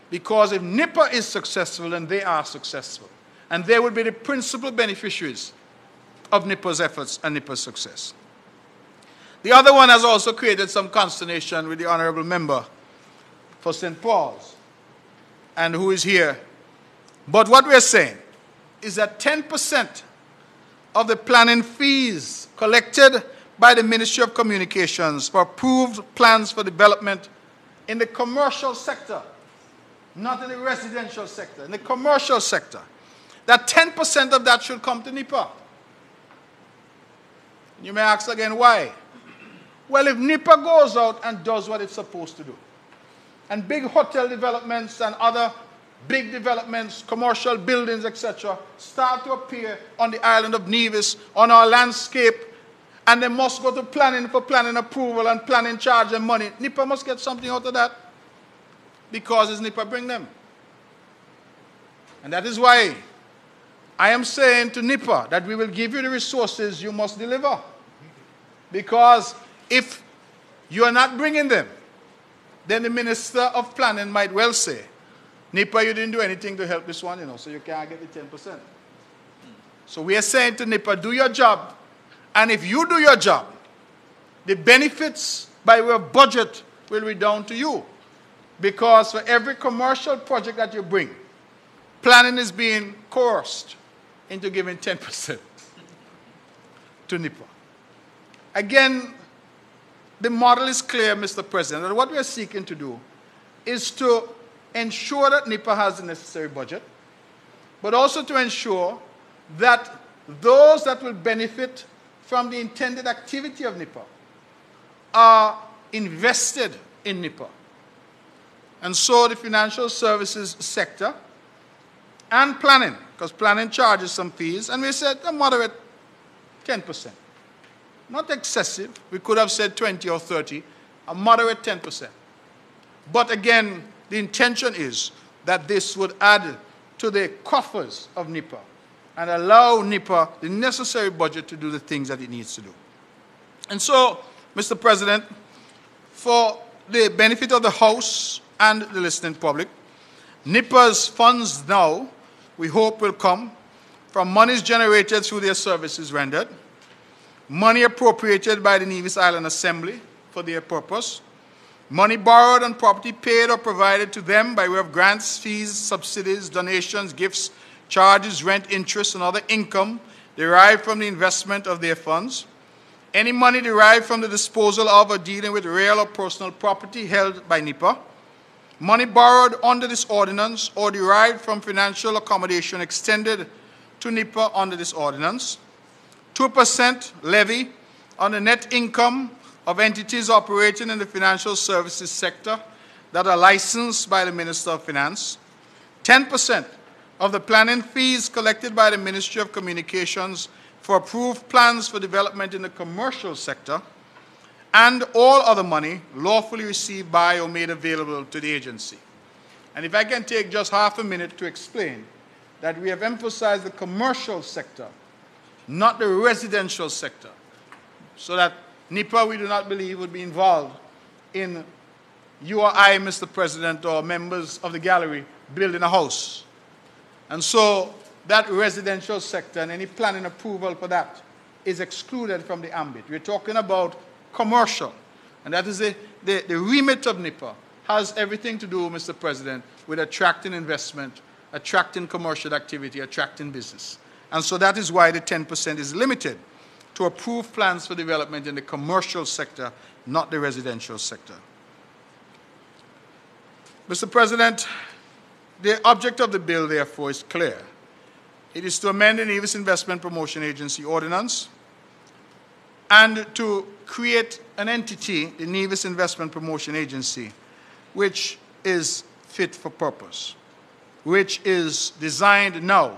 Because if NIPA is successful, then they are successful. And they will be the principal beneficiaries of NIPA's efforts and NIPA's success. The other one has also created some consternation with the honorable member for St. Paul's, and who is here. But what we are saying is that 10% of the planning fees collected by the Ministry of Communications for approved plans for development in the commercial sector, not in the residential sector, in the commercial sector, that 10% of that should come to NIPA. You may ask again, why? Well, if NIPA goes out and does what it's supposed to do, and big hotel developments and other big developments, commercial buildings, etc., start to appear on the island of Nevis, on our landscape, and they must go to planning for planning approval and planning charge and money, NIPA must get something out of that, because it's NIPA bring them. And that is why I am saying to NIPA that we will give you the resources you must deliver. Because if you are not bringing them, then the Minister of Planning might well say, NIPA, you didn't do anything to help this one, so you can't get the 10%. So we are saying to NIPA, do your job. And if you do your job, the benefits by way of budget will be down to you. Because for every commercial project that you bring, planning is being coerced into giving 10% to NIPA. Again, the model is clear, Mr. President, that what we are seeking to do is to ensure that NIPA has the necessary budget, but also to ensure that those that will benefit from the intended activity of NIPA are invested in NIPA. And so the financial services sector and planning, because planning charges some fees, and we said a moderate 10%. Not excessive. We could have said 20 or 30, a moderate 10%. But again, the intention is that this would add to the coffers of NIPA and allow NIPA the necessary budget to do the things that it needs to do. And so, Mr. President, for the benefit of the House and the listening public, NIPA's funds now, we hope, will come from monies generated through their services rendered, money appropriated by the Nevis Island Assembly for their purpose, money borrowed and property paid or provided to them by way of grants, fees, subsidies, donations, gifts, charges, rent, interest, and other income derived from the investment of their funds. Any money derived from the disposal of or dealing with real or personal property held by NIPA. Money borrowed under this ordinance or derived from financial accommodation extended to NIPA under this ordinance. 2% levy on the net income of entities operating in the financial services sector that are licensed by the Minister of Finance. 10% of the planning fees collected by the Ministry of Communications for approved plans for development in the commercial sector, and all other money lawfully received by or made available to the agency. And if I can take just half a minute to explain that we have emphasized the commercial sector, not the residential sector, so that NIPA, we do not believe, would be involved in you or I, Mr. President, or members of the gallery building a house. And so that residential sector and any planning approval for that is excluded from the ambit. We're talking about commercial. And that is the remit of NIPA has everything to do, Mr. President, with attracting investment, attracting commercial activity, attracting business. And so that is why the 10% is limited to approved plans for development in the commercial sector, not the residential sector. Mr. President, the object of the bill, therefore, is clear. It is to amend the Nevis Investment Promotion Agency Ordinance and to create an entity, the Nevis Investment Promotion Agency, which is fit for purpose, which is designed now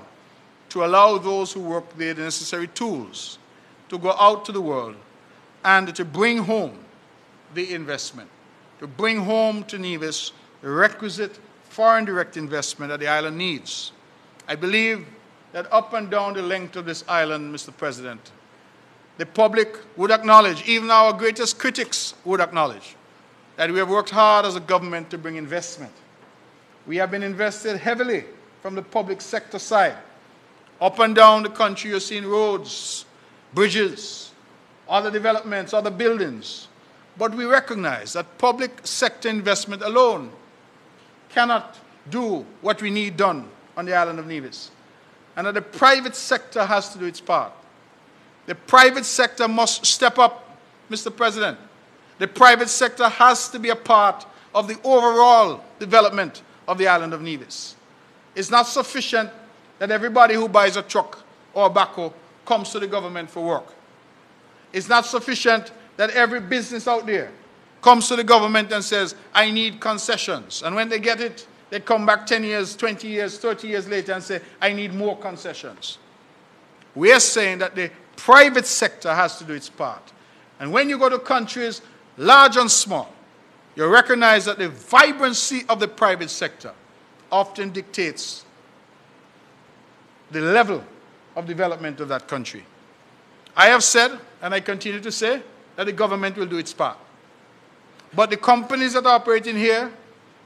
to allow those who work there the necessary tools to go out to the world and to bring home the investment, to bring home to Nevis the requisite foreign direct investment that the island needs. I believe that up and down the length of this island, Mr. President, the public would acknowledge, even our greatest critics would acknowledge, that we have worked hard as a government to bring investment. We have been invested heavily from the public sector side. Up and down the country, you're seeing roads, bridges, other developments, other buildings. But we recognize that public sector investment alone cannot do what we need done on the island of Nevis, and that the private sector has to do its part. The private sector must step up, Mr. President. The private sector has to be a part of the overall development of the island of Nevis. It's not sufficient that everybody who buys a truck or a backhoe comes to the government for work. It's not sufficient that every business out there comes to the government and says, I need concessions. And when they get it, they come back 10 years, 20 years, 30 years later and say, I need more concessions. We are saying that the private sector has to do its part. And when you go to countries large and small, you recognize that the vibrancy of the private sector often dictates the level of development of that country. I have said, and I continue to say, that the government will do its part. But the companies that are operating here,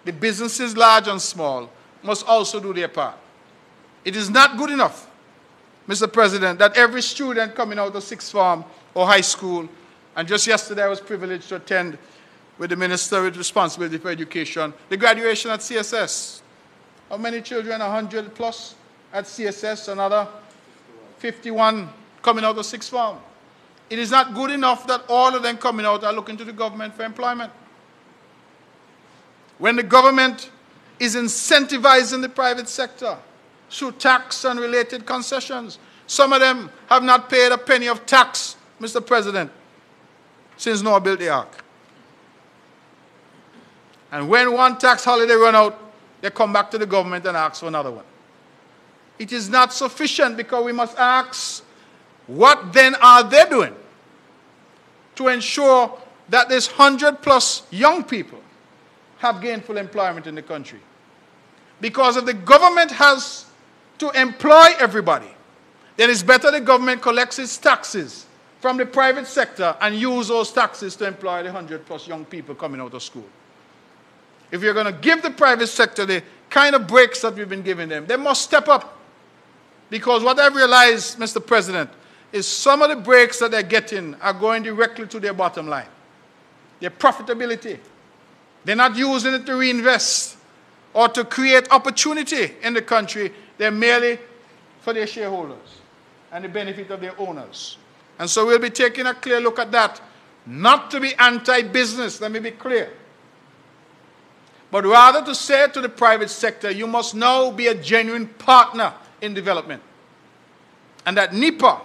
the businesses large and small, must also do their part. It is not good enough, Mr. President, that every student coming out of sixth form or high school, and just yesterday I was privileged to attend with the Minister with responsibility for education, the graduation at CSS. How many children? 100 plus at CSS, another 51 coming out of sixth form. It is not good enough that all of them coming out are looking to the government for employment. When the government is incentivizing the private sector through tax and related concessions, some of them have not paid a penny of tax, Mr. President, since Noah built the ark. And when one tax holiday run out, they come back to the government and ask for another one. It is not sufficient, because we must ask, what then are they doing to ensure that this 100+ young people have gainful employment in the country? Because if the government has to employ everybody, then it's better the government collects its taxes from the private sector and use those taxes to employ the 100+ young people coming out of school. If you're going to give the private sector the kind of breaks that we've been giving them, they must step up. Because what I've realized, Mr. President, is some of the breaks that they're getting are going directly to their bottom line, their profitability. They're not using it to reinvest or to create opportunity in the country. They're merely for their shareholders and the benefit of their owners. And so we'll be taking a clear look at that. Not to be anti-business, let me be clear. But rather to say to the private sector, you must now be a genuine partner in development. And that NEPA,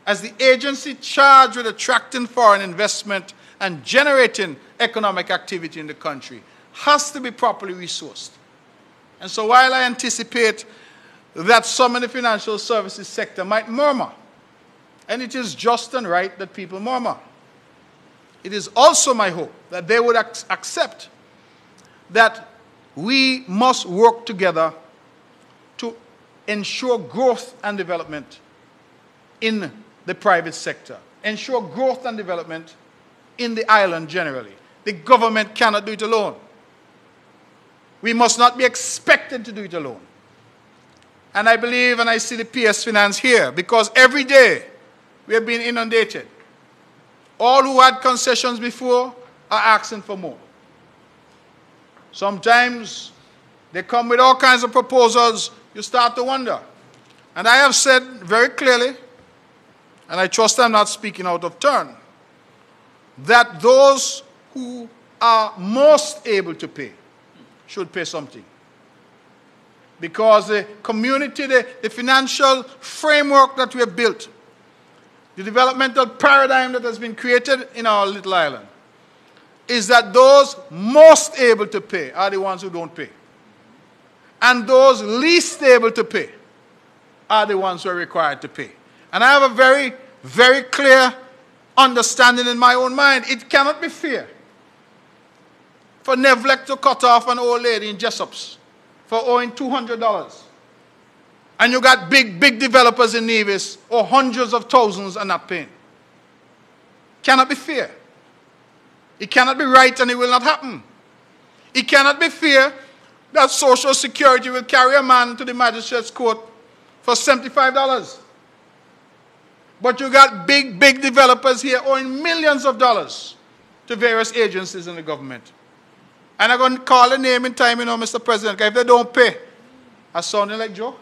as the agency charged with attracting foreign investment and generating economic activity in the country, has to be properly resourced. And so while I anticipate that some in the financial services sector might murmur, and it is just and right that people murmur, it is also my hope that they would accept that we must work together to ensure growth and development in the private sector, ensure growth and development in the island generally. The government cannot do it alone. We must not be expected to do it alone. And I believe, and I see the PS Finance here, because every day we have been inundated. All who had concessions before are asking for more. Sometimes they come with all kinds of proposals. You start to wonder. And I have said very clearly, and I trust I'm not speaking out of turn, that those who are most able to pay should pay something. Because the community, the financial framework that we have built, the developmental paradigm that has been created in our little island, is that those most able to pay are the ones who don't pay. And those least able to pay are the ones who are required to pay. And I have a very, very clear understanding in my own mind. It cannot be fair for Nevlec to cut off an old lady in Jessops for owing $200. And you got big developers in Nevis or hundreds of thousands are not paying. Cannot be fair. It cannot be right, and it will not happen. It cannot be fair that Social Security will carry a man to the magistrate's court for $75. But you got big developers here owing millions of dollars to various agencies in the government. And I'm going to call a name in time, Mr. President, because if they don't pay, I sounding like Joe.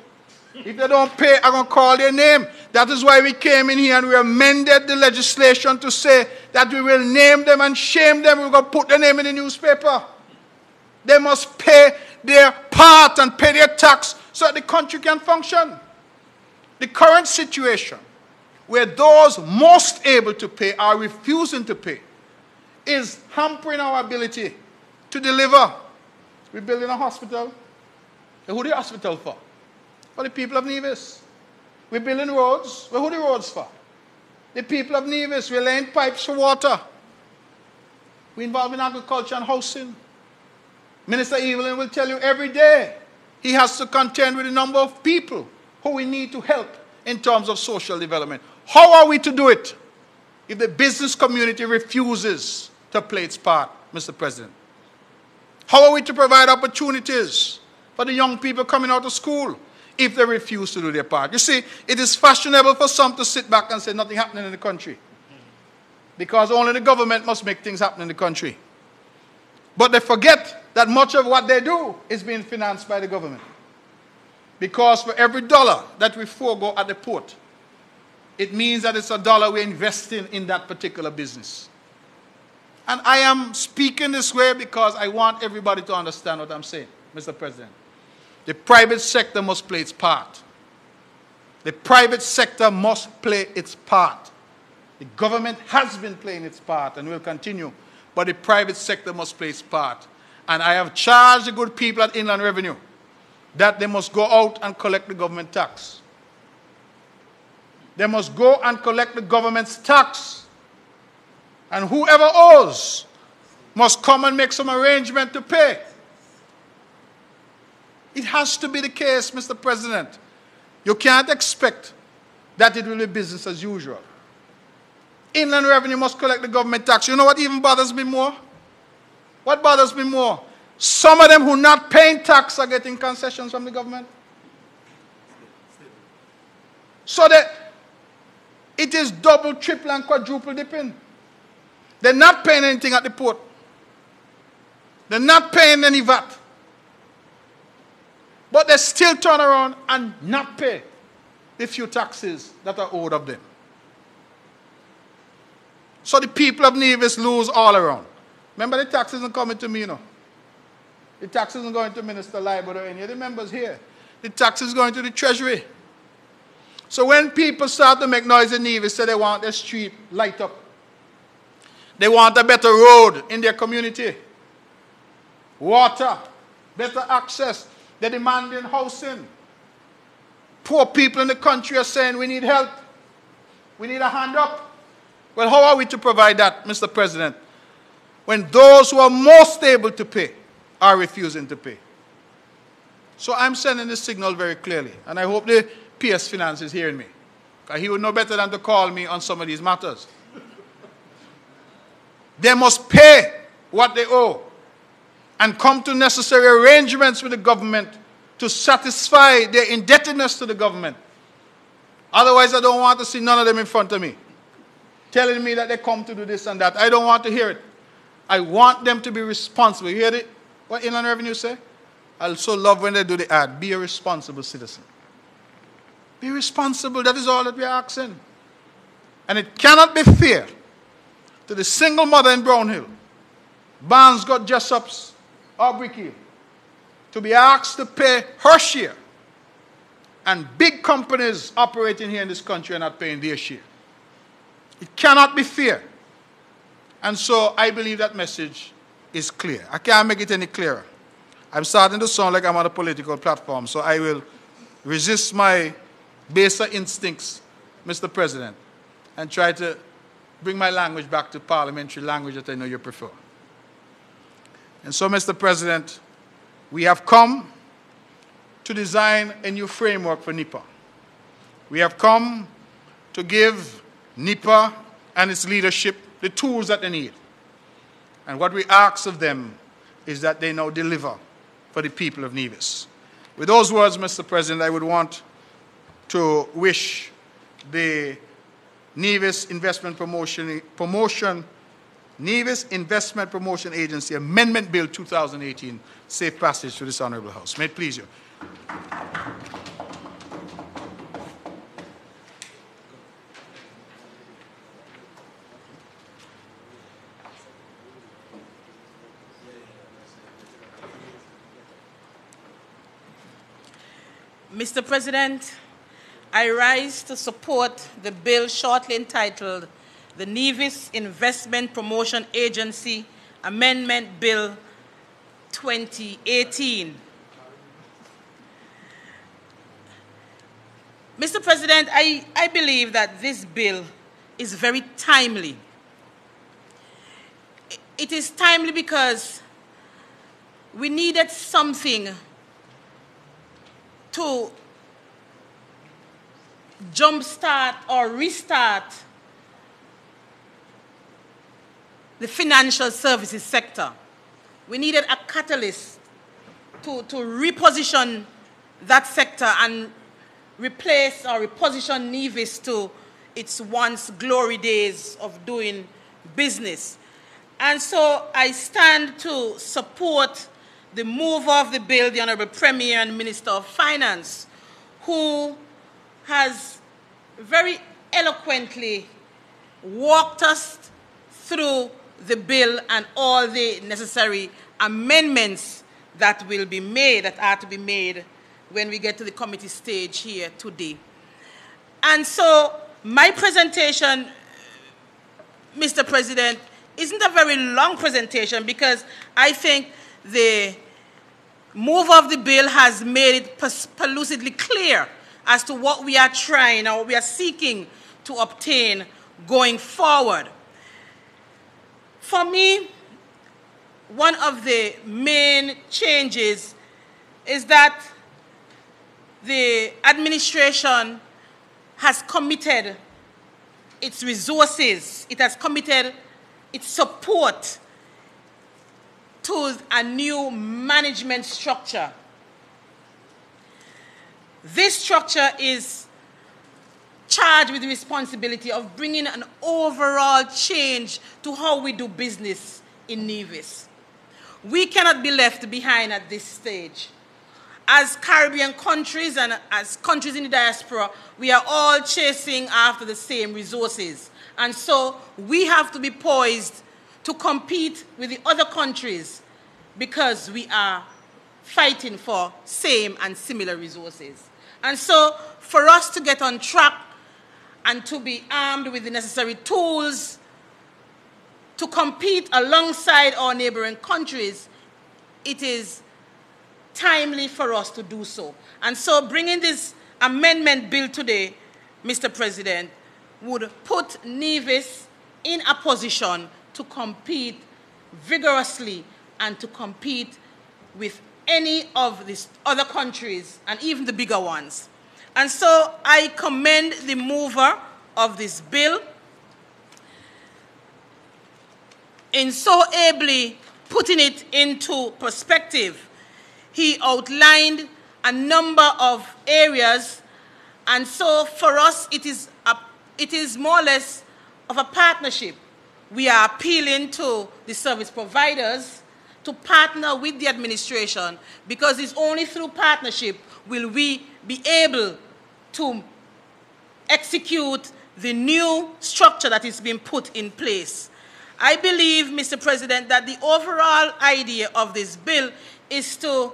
If they don't pay, I'm going to call their name. That is why we came in here and we amended the legislation to say that we will name them and shame them. We're going to put their name in the newspaper. They must pay their part and pay their tax so that the country can function. The current situation where those most able to pay are refusing to pay is hampering our ability to deliver. We're building a hospital. Who is the hospital for? For the people of Nevis. We're building roads. Well, who are the roads for? The people of Nevis. We're laying pipes for water. We're involved in agriculture and housing. Minister Evelyn will tell you every day he has to contend with a number of people who we need to help in terms of social development. How are we to do it if the business community refuses to play its part, Mr. President? How are we to provide opportunities for the young people coming out of school if they refuse to do their part? You see, it is fashionable for some to sit back and say nothing happening in the country, because only the government must make things happen in the country. But they forget that much of what they do is being financed by the government. Because for every dollar that we forego at the port, it means that it's a dollar we're investing in that particular business. And I am speaking this way because I want everybody to understand what I'm saying, Mr. President. The private sector must play its part. The private sector must play its part. The government has been playing its part and will continue, but the private sector must play its part. And I have charged the good people at Inland Revenue that they must go out and collect the government tax. They must go and collect the government's tax. And whoever owes must come and make some arrangement to pay. It has to be the case, Mr. President. You can't expect that it will be business as usual. Inland Revenue must collect the government tax. You know what even bothers me more? What bothers me more? Some of them who are not paying tax are getting concessions from the government. So that it is double, triple, and quadruple dipping. They're not paying anything at the port. They're not paying any VAT. But they still turn around and not pay the few taxes that are owed of them. So the people of Nevis lose all around. Remember, the tax isn't coming to me, you know. The tax isn't going to Minister Liebert or any of the members here. The tax is going to the Treasury. So when people start to make noise in Nevis, say they want their street light up, they want a better road in their community, water, better access, they're demanding housing. Poor people in the country are saying we need help, we need a hand up. Well, how are we to provide that, Mr. President, when those who are most able to pay are refusing to pay? So I'm sending this signal very clearly, and I hope the PS Finance is hearing me, because he would know better than to call me on some of these matters. They must pay what they owe and come to necessary arrangements with the government to satisfy their indebtedness to the government. Otherwise, I don't want to see none of them in front of me telling me that they come to do this and that. I don't want to hear it. I want them to be responsible. You hear it? What Inland Revenue say? I also love when they do the ad. Be a responsible citizen. Be responsible. That is all that we are asking. And it cannot be fair to the single mother in Brownhill, Barnesgott, Jessops, or Brickhill, to be asked to pay her share, and big companies operating here in this country are not paying their share. It cannot be fair. And so I believe that message is clear. I can't make it any clearer. I'm starting to sound like I'm on a political platform, so I will resist my baser instincts, Mr. President, and try to bring my language back to parliamentary language that I know you prefer. And so, Mr. President, we have come to design a new framework for NEPA. We have come to give NEPA and its leadership the tools that they need. And what we ask of them is that they now deliver for the people of Nevis. With those words, Mr. President, I would want to wish the Nevis Investment Promotion Agency Amendment Bill 2018 safe passage to this Honorable House. May it please you. Mr. President, I rise to support the bill shortly entitled the Nevis Investment Promotion Agency Amendment Bill 2018. Mr. President, I believe that this bill is very timely. It is timely because we needed something to jumpstart or restart the financial services sector. We needed a catalyst to reposition that sector and replace or reposition Nevis to its once glory days of doing business. And so I stand to support the mover of the bill, the Honorable Premier and Minister of Finance, who has very eloquently walked us through the bill and all the necessary amendments that will be made, that are to be made when we get to the committee stage here today. And so my presentation, Mr. President, isn't a very long presentation because I think the mover of the bill has made it pellucidly clear as to what we are trying or what we are seeking to obtain going forward. For me, one of the main changes is that the administration has committed its resources, it has committed its support to a new management structure. This structure is charged with the responsibility of bringing an overall change to how we do business in Nevis. we cannot be left behind at this stage. As Caribbean countries and as countries in the diaspora, we are all chasing after the same resources. And so we have to be poised to compete with the other countries because we are fighting for same and similar resources. And so for us to get on track and to be armed with the necessary tools to compete alongside our neighboring countries, it is timely for us to do so. And so bringing this amendment bill today, Mr. President, would put Nevis in a position to compete vigorously and to compete with any of these other countries and even the bigger ones. And so I commend the mover of this bill in so ably putting it into perspective. He outlined a number of areas, and so for us it is more or less of a partnership. We are appealing to the service providers to partner with the administration, because it's only through partnership will we be able to execute the new structure that is being put in place. I believe, Mr. President, that the overall idea of this bill is to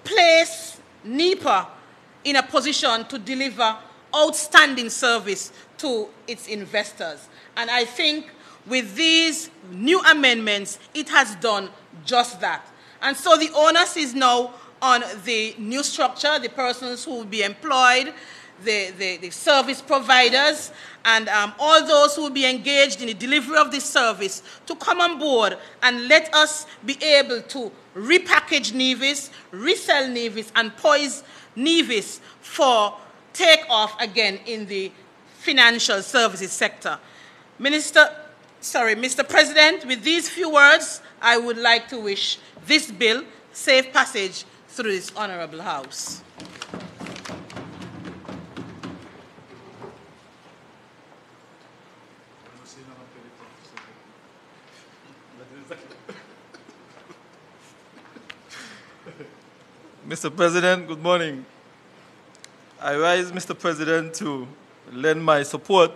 place NEPA in a position to deliver outstanding service to its investors. And I think with these new amendments, it has done just that. And so the onus is now on the new structure, the persons who will be employed, the service providers, and all those who will be engaged in the delivery of this service to come on board and let us be able to repackage Nevis, resell Nevis, and poise Nevis for takeoff again in the financial services sector. Mr. President, with these few words, I would like to wish this bill safe passage through this honorable House. Mr. President, good morning. I rise, Mr. President, to lend my support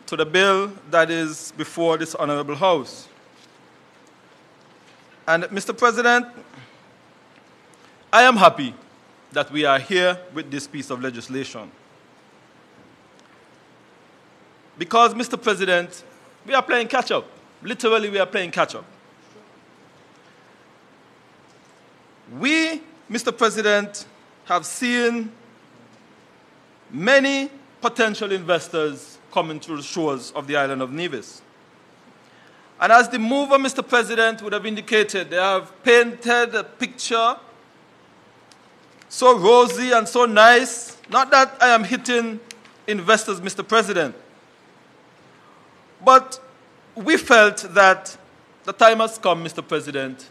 to the bill that is before this honorable House. And Mr. President, I am happy that we are here with this piece of legislation. Because, Mr. President, we are playing catch-up. Literally, we are playing catch-up. We, Mr. President, have seen many potential investors coming to the shores of the island of Nevis. And as the mover, Mr. President, would have indicated, they have painted a picture so rosy and so nice. Not that I am hitting investors, Mr. President, but we felt that the time has come, Mr. President,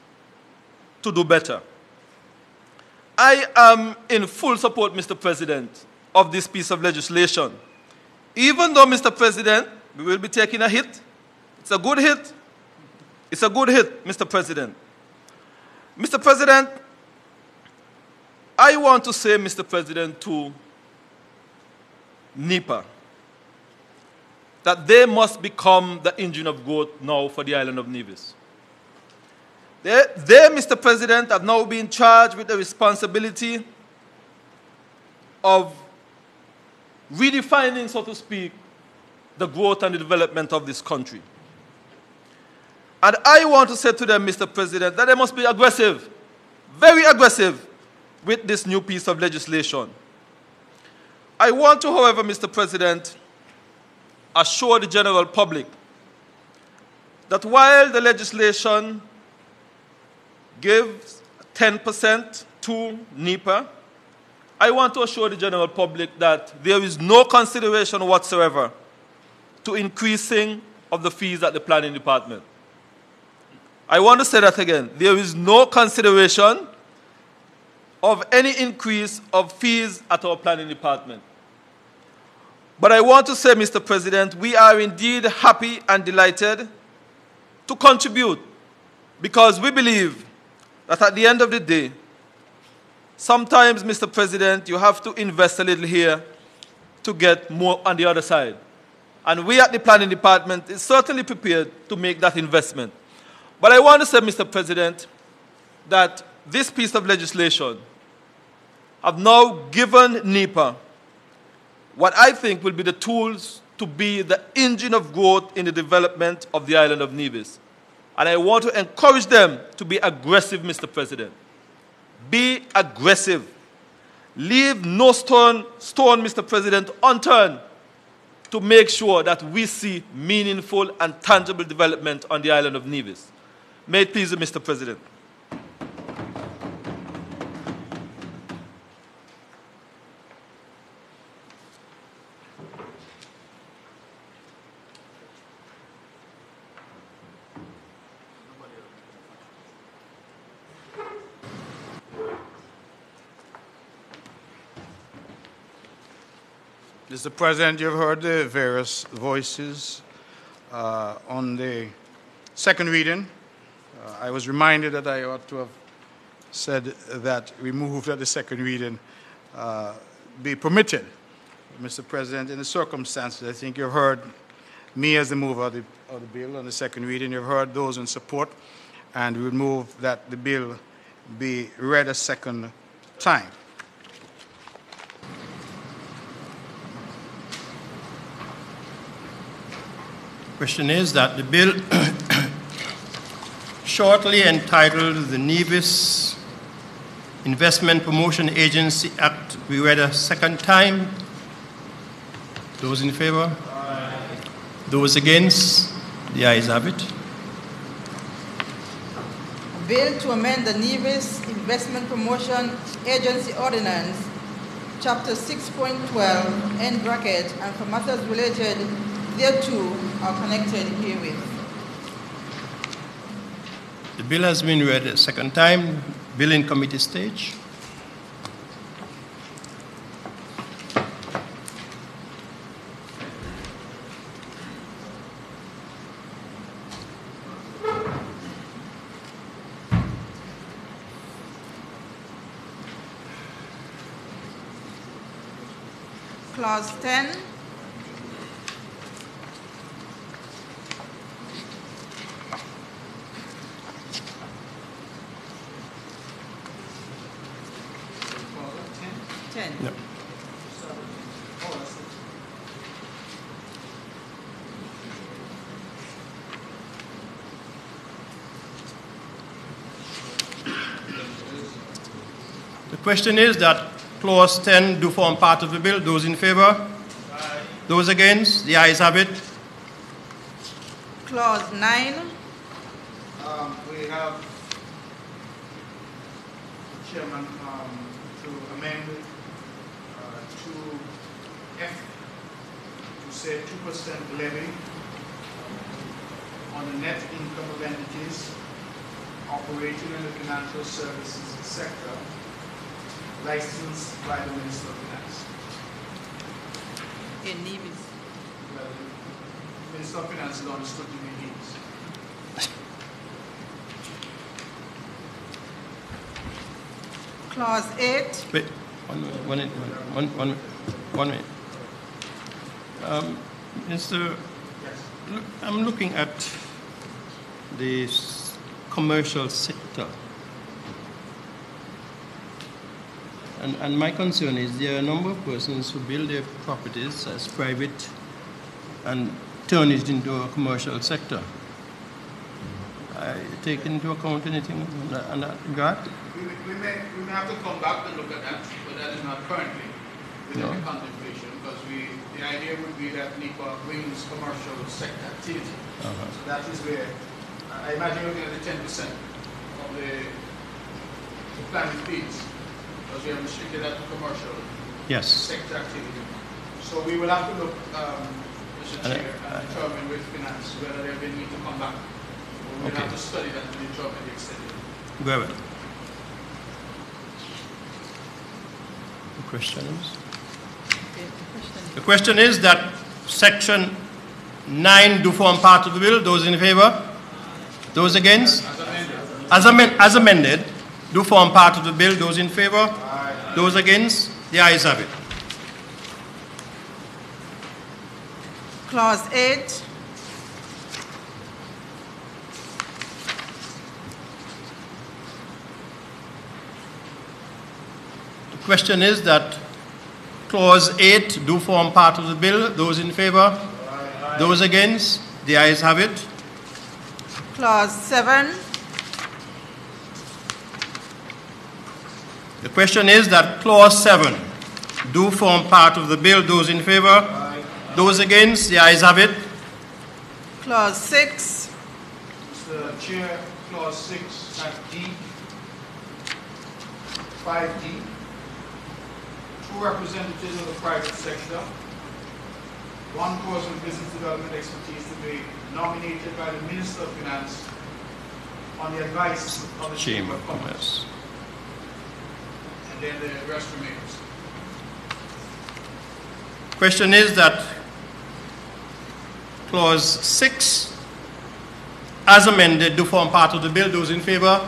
to do better. I am in full support, Mr. President, of this piece of legislation. Even though, Mr. President, we will be taking a hit. It's a good hit. It's a good hit, Mr. President. Mr. President, I want to say, Mr. President, to NEPA, that they must become the engine of growth now for the island of Nevis. They, Mr. President, have now been charged with the responsibility of redefining, so to speak, the growth and the development of this country. And I want to say to them, Mr. President, that they must be aggressive, very aggressive, with this new piece of legislation. I want to, however, Mr. President, assure the general public that while the legislation gives 10% to NEPA, I want to assure the general public that there is no consideration whatsoever to increasing of the fees at the planning department. I want to say that again. There is no consideration of any increase of fees at our planning department. But I want to say, Mr. President, we are indeed happy and delighted to contribute, because we believe that at the end of the day, sometimes, Mr. President, you have to invest a little here to get more on the other side. And we at the Planning Department is certainly prepared to make that investment. But I want to say, Mr. President, that this piece of legislation have now given NEPA what I think will be the tools to be the engine of growth in the development of the island of Nevis. And I want to encourage them to be aggressive, Mr. President. Be aggressive. Leave no stone, Mr. President, unturned to make sure that we see meaningful and tangible development on the island of Nevis. May it please you, Mr. President. Mr. President, you've heard the various voices on the second reading. I was reminded that I ought to have said that removed at the second reading be permitted. Mr. President, in the circumstances, I think you've heard me as the mover of the bill on the second reading. You've heard those in support, and we would move that the bill be read a second time. Question is that the bill shortly entitled the Nevis Investment Promotion Agency Act be read a second time. Those in favor? Aye. Those against? The ayes have it. Bill to amend the Nevis Investment Promotion Agency Ordinance, Chapter 6.12, end bracket, and for matters related thereto are connected herewith. The bill has been read a second time. Bill in committee stage. Clause 10. Yep. The question is that Clause 10 do form part of the bill. Those in favor? Aye. Those against? The ayes have it. Clause 9. We have Chairman to amend 2F to say 2% levy on the net income of entities operating in the financial services sector licensed by the Minister of Finance. In Nevis. Well, the Minister of Finance is understood to be Nevis. Clause 8. Wait, one minute. Mr. Yes. I'm looking at the commercial sector. And my concern is there are a number of persons who build their properties as private and turn it into a commercial sector. I take into account anything on that regard? We may have to come back and look at that, but that is not currently within the contemplation, because the idea would be that NEPA brings commercial sector activity. So that is where, I imagine looking at the 10% of the planning fees, because we have restricted that to commercial sector activity. So we will have to look, Mr. Chair, and determine with finance whether they need to come back. We'll have to study that to determine the extent. Go ahead. The question is? The question is that Section 9 do form part of the bill. Those in favor? Those against? As amended, do form part of the bill. Those in favor? Those against? The ayes have it. Clause 8. The question is that Clause 8 do form part of the bill. Those in favor? Those against? The ayes have it. Clause 7. The question is that Clause 7 do form part of the bill. Those in favor? Those against? The ayes have it. Clause 6. Mr. Chair, Clause 6 at D, 5D. Two representatives of the private sector, one person with business development expertise to be nominated by the Minister of Finance on the advice of the Chamber of Commerce. And then the rest remains. Question is that Clause 6, as amended, do form part of the bill. Those in favor?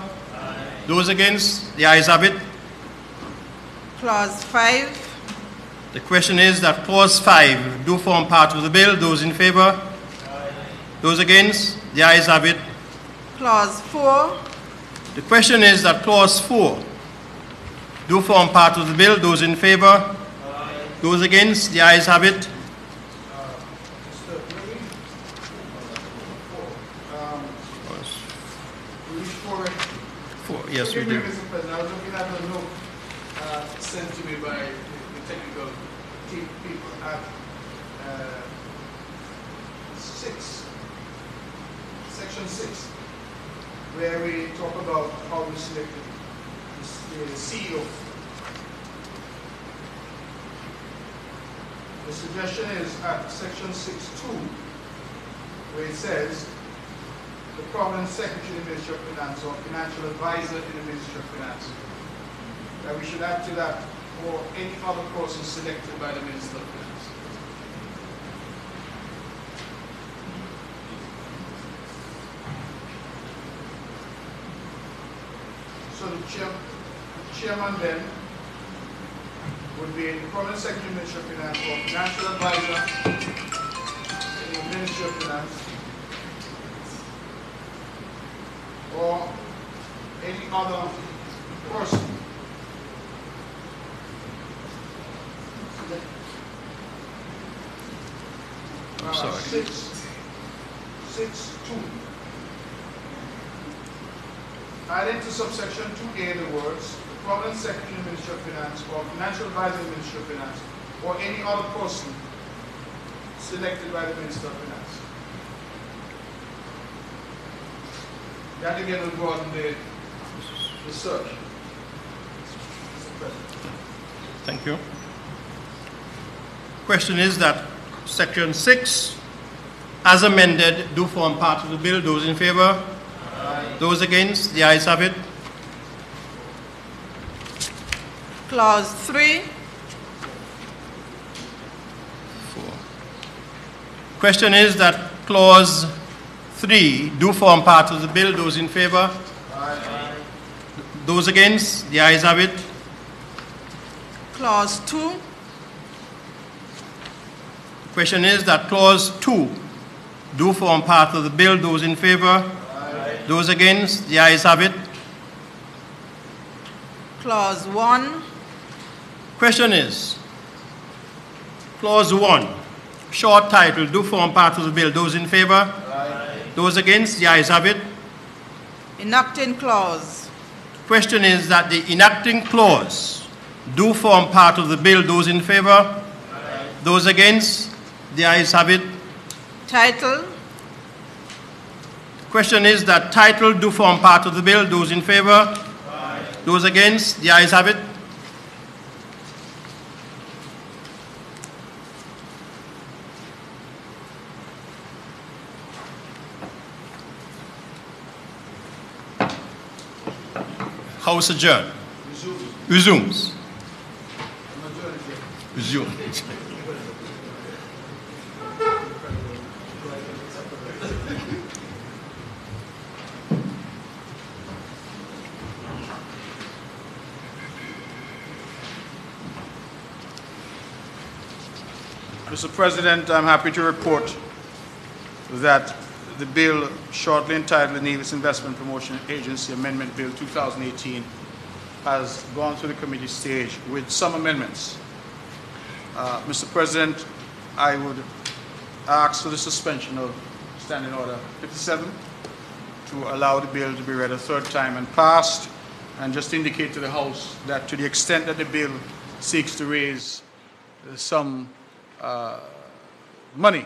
Those against? The ayes have it. Clause 5. The question is that Clause 5 do form part of the bill. Those in favor? Those against? The ayes have it. Clause 4. The question is that Clause 4 do form part of the bill. Those in favor? Those against? The ayes have it. Yes, we do. Mr. President, I was looking at a note sent to me by the technical team people at 6, section 6, where we talk about how we selected the CEO. The suggestion is at section 6.2, where it says the prominent secretary in the Ministry of Finance or financial advisor in the Ministry of Finance. That we should add to that or any other person selected by the Minister of Finance. So the chairman then would be the prominent secretary in the Ministry of Finance or financial advisor in the Ministry of Finance, or any other person. I'm sorry. 6.2. Add into subsection 2A the words, the prominent secretary in the Ministry of Finance or financial advisor in the Ministry of Finance or any other person selected by the Minister of Finance. That again will broaden the search. Mr. President. Thank you. Question is that Section 6, as amended, do form part of the bill. Those in favor? Those against? The ayes have it. Clause 3. 4. Question is that Clause 3 do form part of the bill. Those in favor? Those against? The ayes have it. Clause 2. Question is that Clause 2 do form part of the bill. Those in favor? Those against? The ayes have it. Clause 1. Question is, Clause 1, short title, do form part of the bill. Those in favor? Those against? The ayes have it. Enacting clause. Question is that the enacting clause do form part of the bill. Those in favor? Those against? The ayes have it. Title. Question is that title do form part of the bill. Those in favor? Those against? The ayes have it. House adjourned. Resumes. Resumes. Mr. President, I'm happy to report that the bill shortly entitled the Nevis Investment Promotion Agency Amendment Bill 2018 has gone through the committee stage with some amendments. Mr. President, I would ask for the suspension of Standing Order 57 to allow the bill to be read a third time and passed, and just indicate to the House that to the extent that the bill seeks to raise some money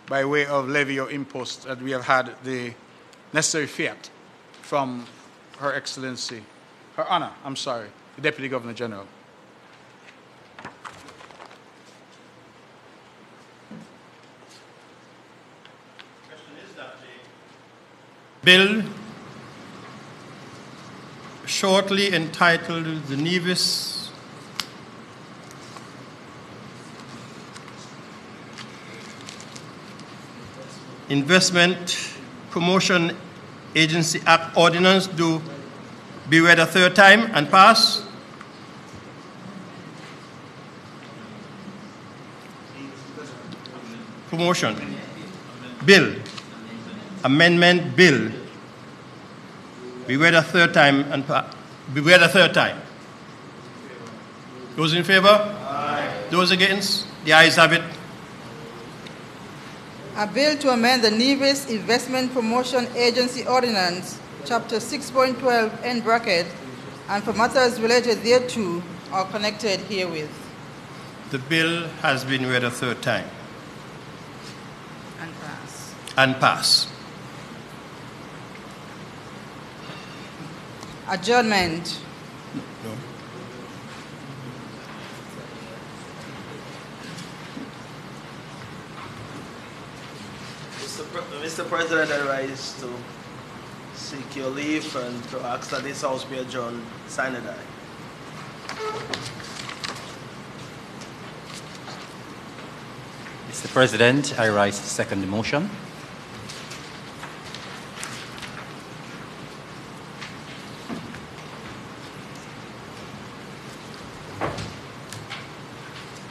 by way of levy or impost, that we have had the necessary fiat from Her Excellency, Her Honor, the Deputy Governor General. Bill shortly entitled the Nevis Investment Promotion Agency Act Ordinance do be read a third time and pass. Promotion Bill. Amendment Bill be read a third time and be read a third time. Those in favor? Aye. Those against? The ayes have it. A bill to amend the Nevis Investment Promotion Agency Ordinance, Chapter 6.12, end bracket, and for matters related thereto or connected herewith. The bill has been read a third time. And pass. And pass. Adjournment. No. Mr. President, I rise to seek your leave and to ask that this House be adjourned sine die. Mr. President, I rise to second the motion.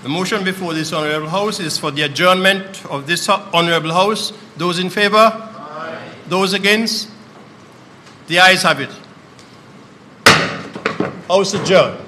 The motion before this Honorable House is for the adjournment of this Honorable House. Those in favor? Aye. Those against? The ayes have it. House adjourned.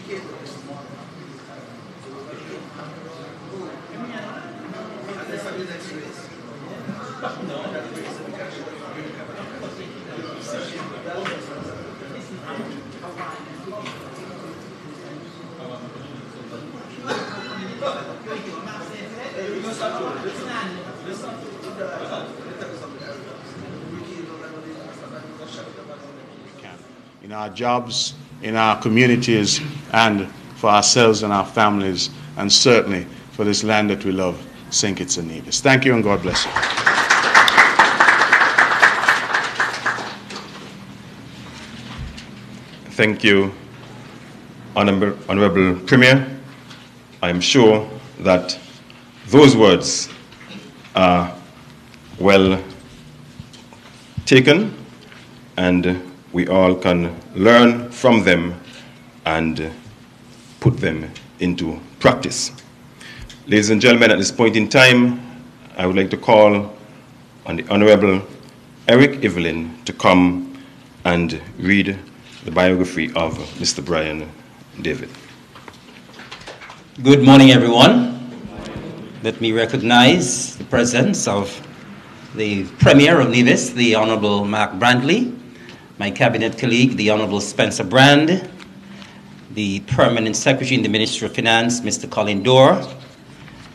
In our jobs, in our communities, and for ourselves and our families, and certainly for this land that we love, St. Kitts and Nevis. Thank you, and God bless you. Thank you, Honorable Premier. I am sure that those words are well taken, and we all can learn from them and put them into practice. Ladies and gentlemen, at this point in time, I would like to call on the Honorable Eric Evelyn to come and read the biography of Mr. Bryan David. Good morning, everyone. Let me recognize the presence of the Premier of Nevis, the Honorable Mark Brantley, my cabinet colleague, the Honorable Spencer Brand, the Permanent Secretary in the Ministry of Finance, Mr. Colin Dorr,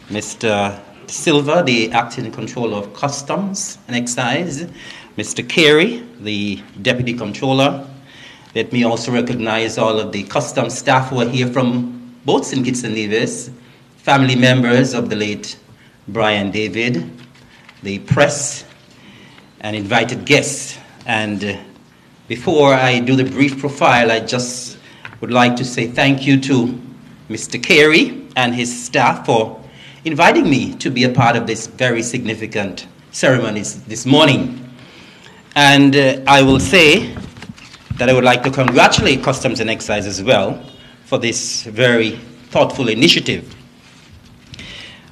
Mr. Silva, the Acting Controller of Customs and Excise, Mr. Carey, the Deputy Controller. Let me also recognize all of the customs staff who are here from both St. Kitts and Nevis, family members of the late Bryan David, the press, and invited guests. And before I do the brief profile, I just would like to say thank you to Mr. Carey and his staff for inviting me to be a part of this very significant ceremony this morning. And I will say that I would like to congratulate Customs and Excise as well for this very thoughtful initiative.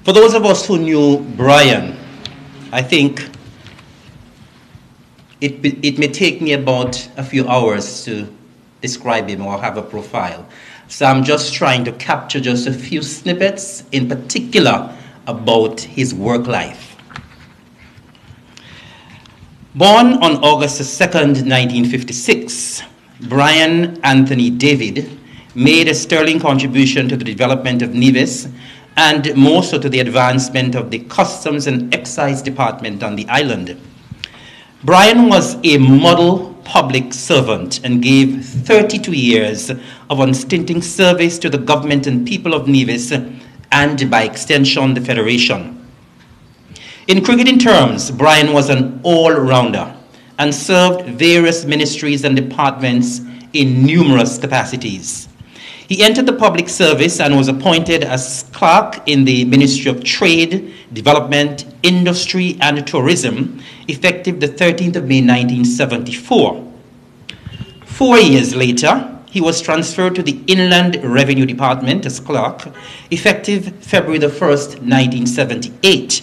For those of us who knew Bryan, I think it may take me about a few hours to describe him or have a profile. So I'm just trying to capture just a few snippets in particular about his work life. Born on August 2nd, 1956, Bryan Anthony David made a sterling contribution to the development of Nevis and more so to the advancement of the Customs and Excise Department on the island. Bryan was a model public servant and gave 32 years of unstinting service to the government and people of Nevis and, by extension, the Federation. In cricketing terms, Bryan was an all-rounder and served various ministries and departments in numerous capacities. He entered the public service and was appointed as clerk in the Ministry of Trade, Development, Industry, and Tourism, effective the 13th of May, 1974. 4 years later, he was transferred to the Inland Revenue Department as clerk, effective February the 1st, 1978.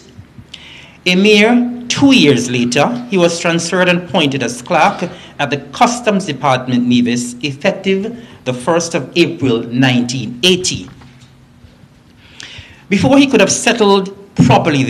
A mere 2 years later, he was transferred and appointed as clerk at the Customs Department, Nevis, effective the 1st of April, 1980. Before he could have settled properly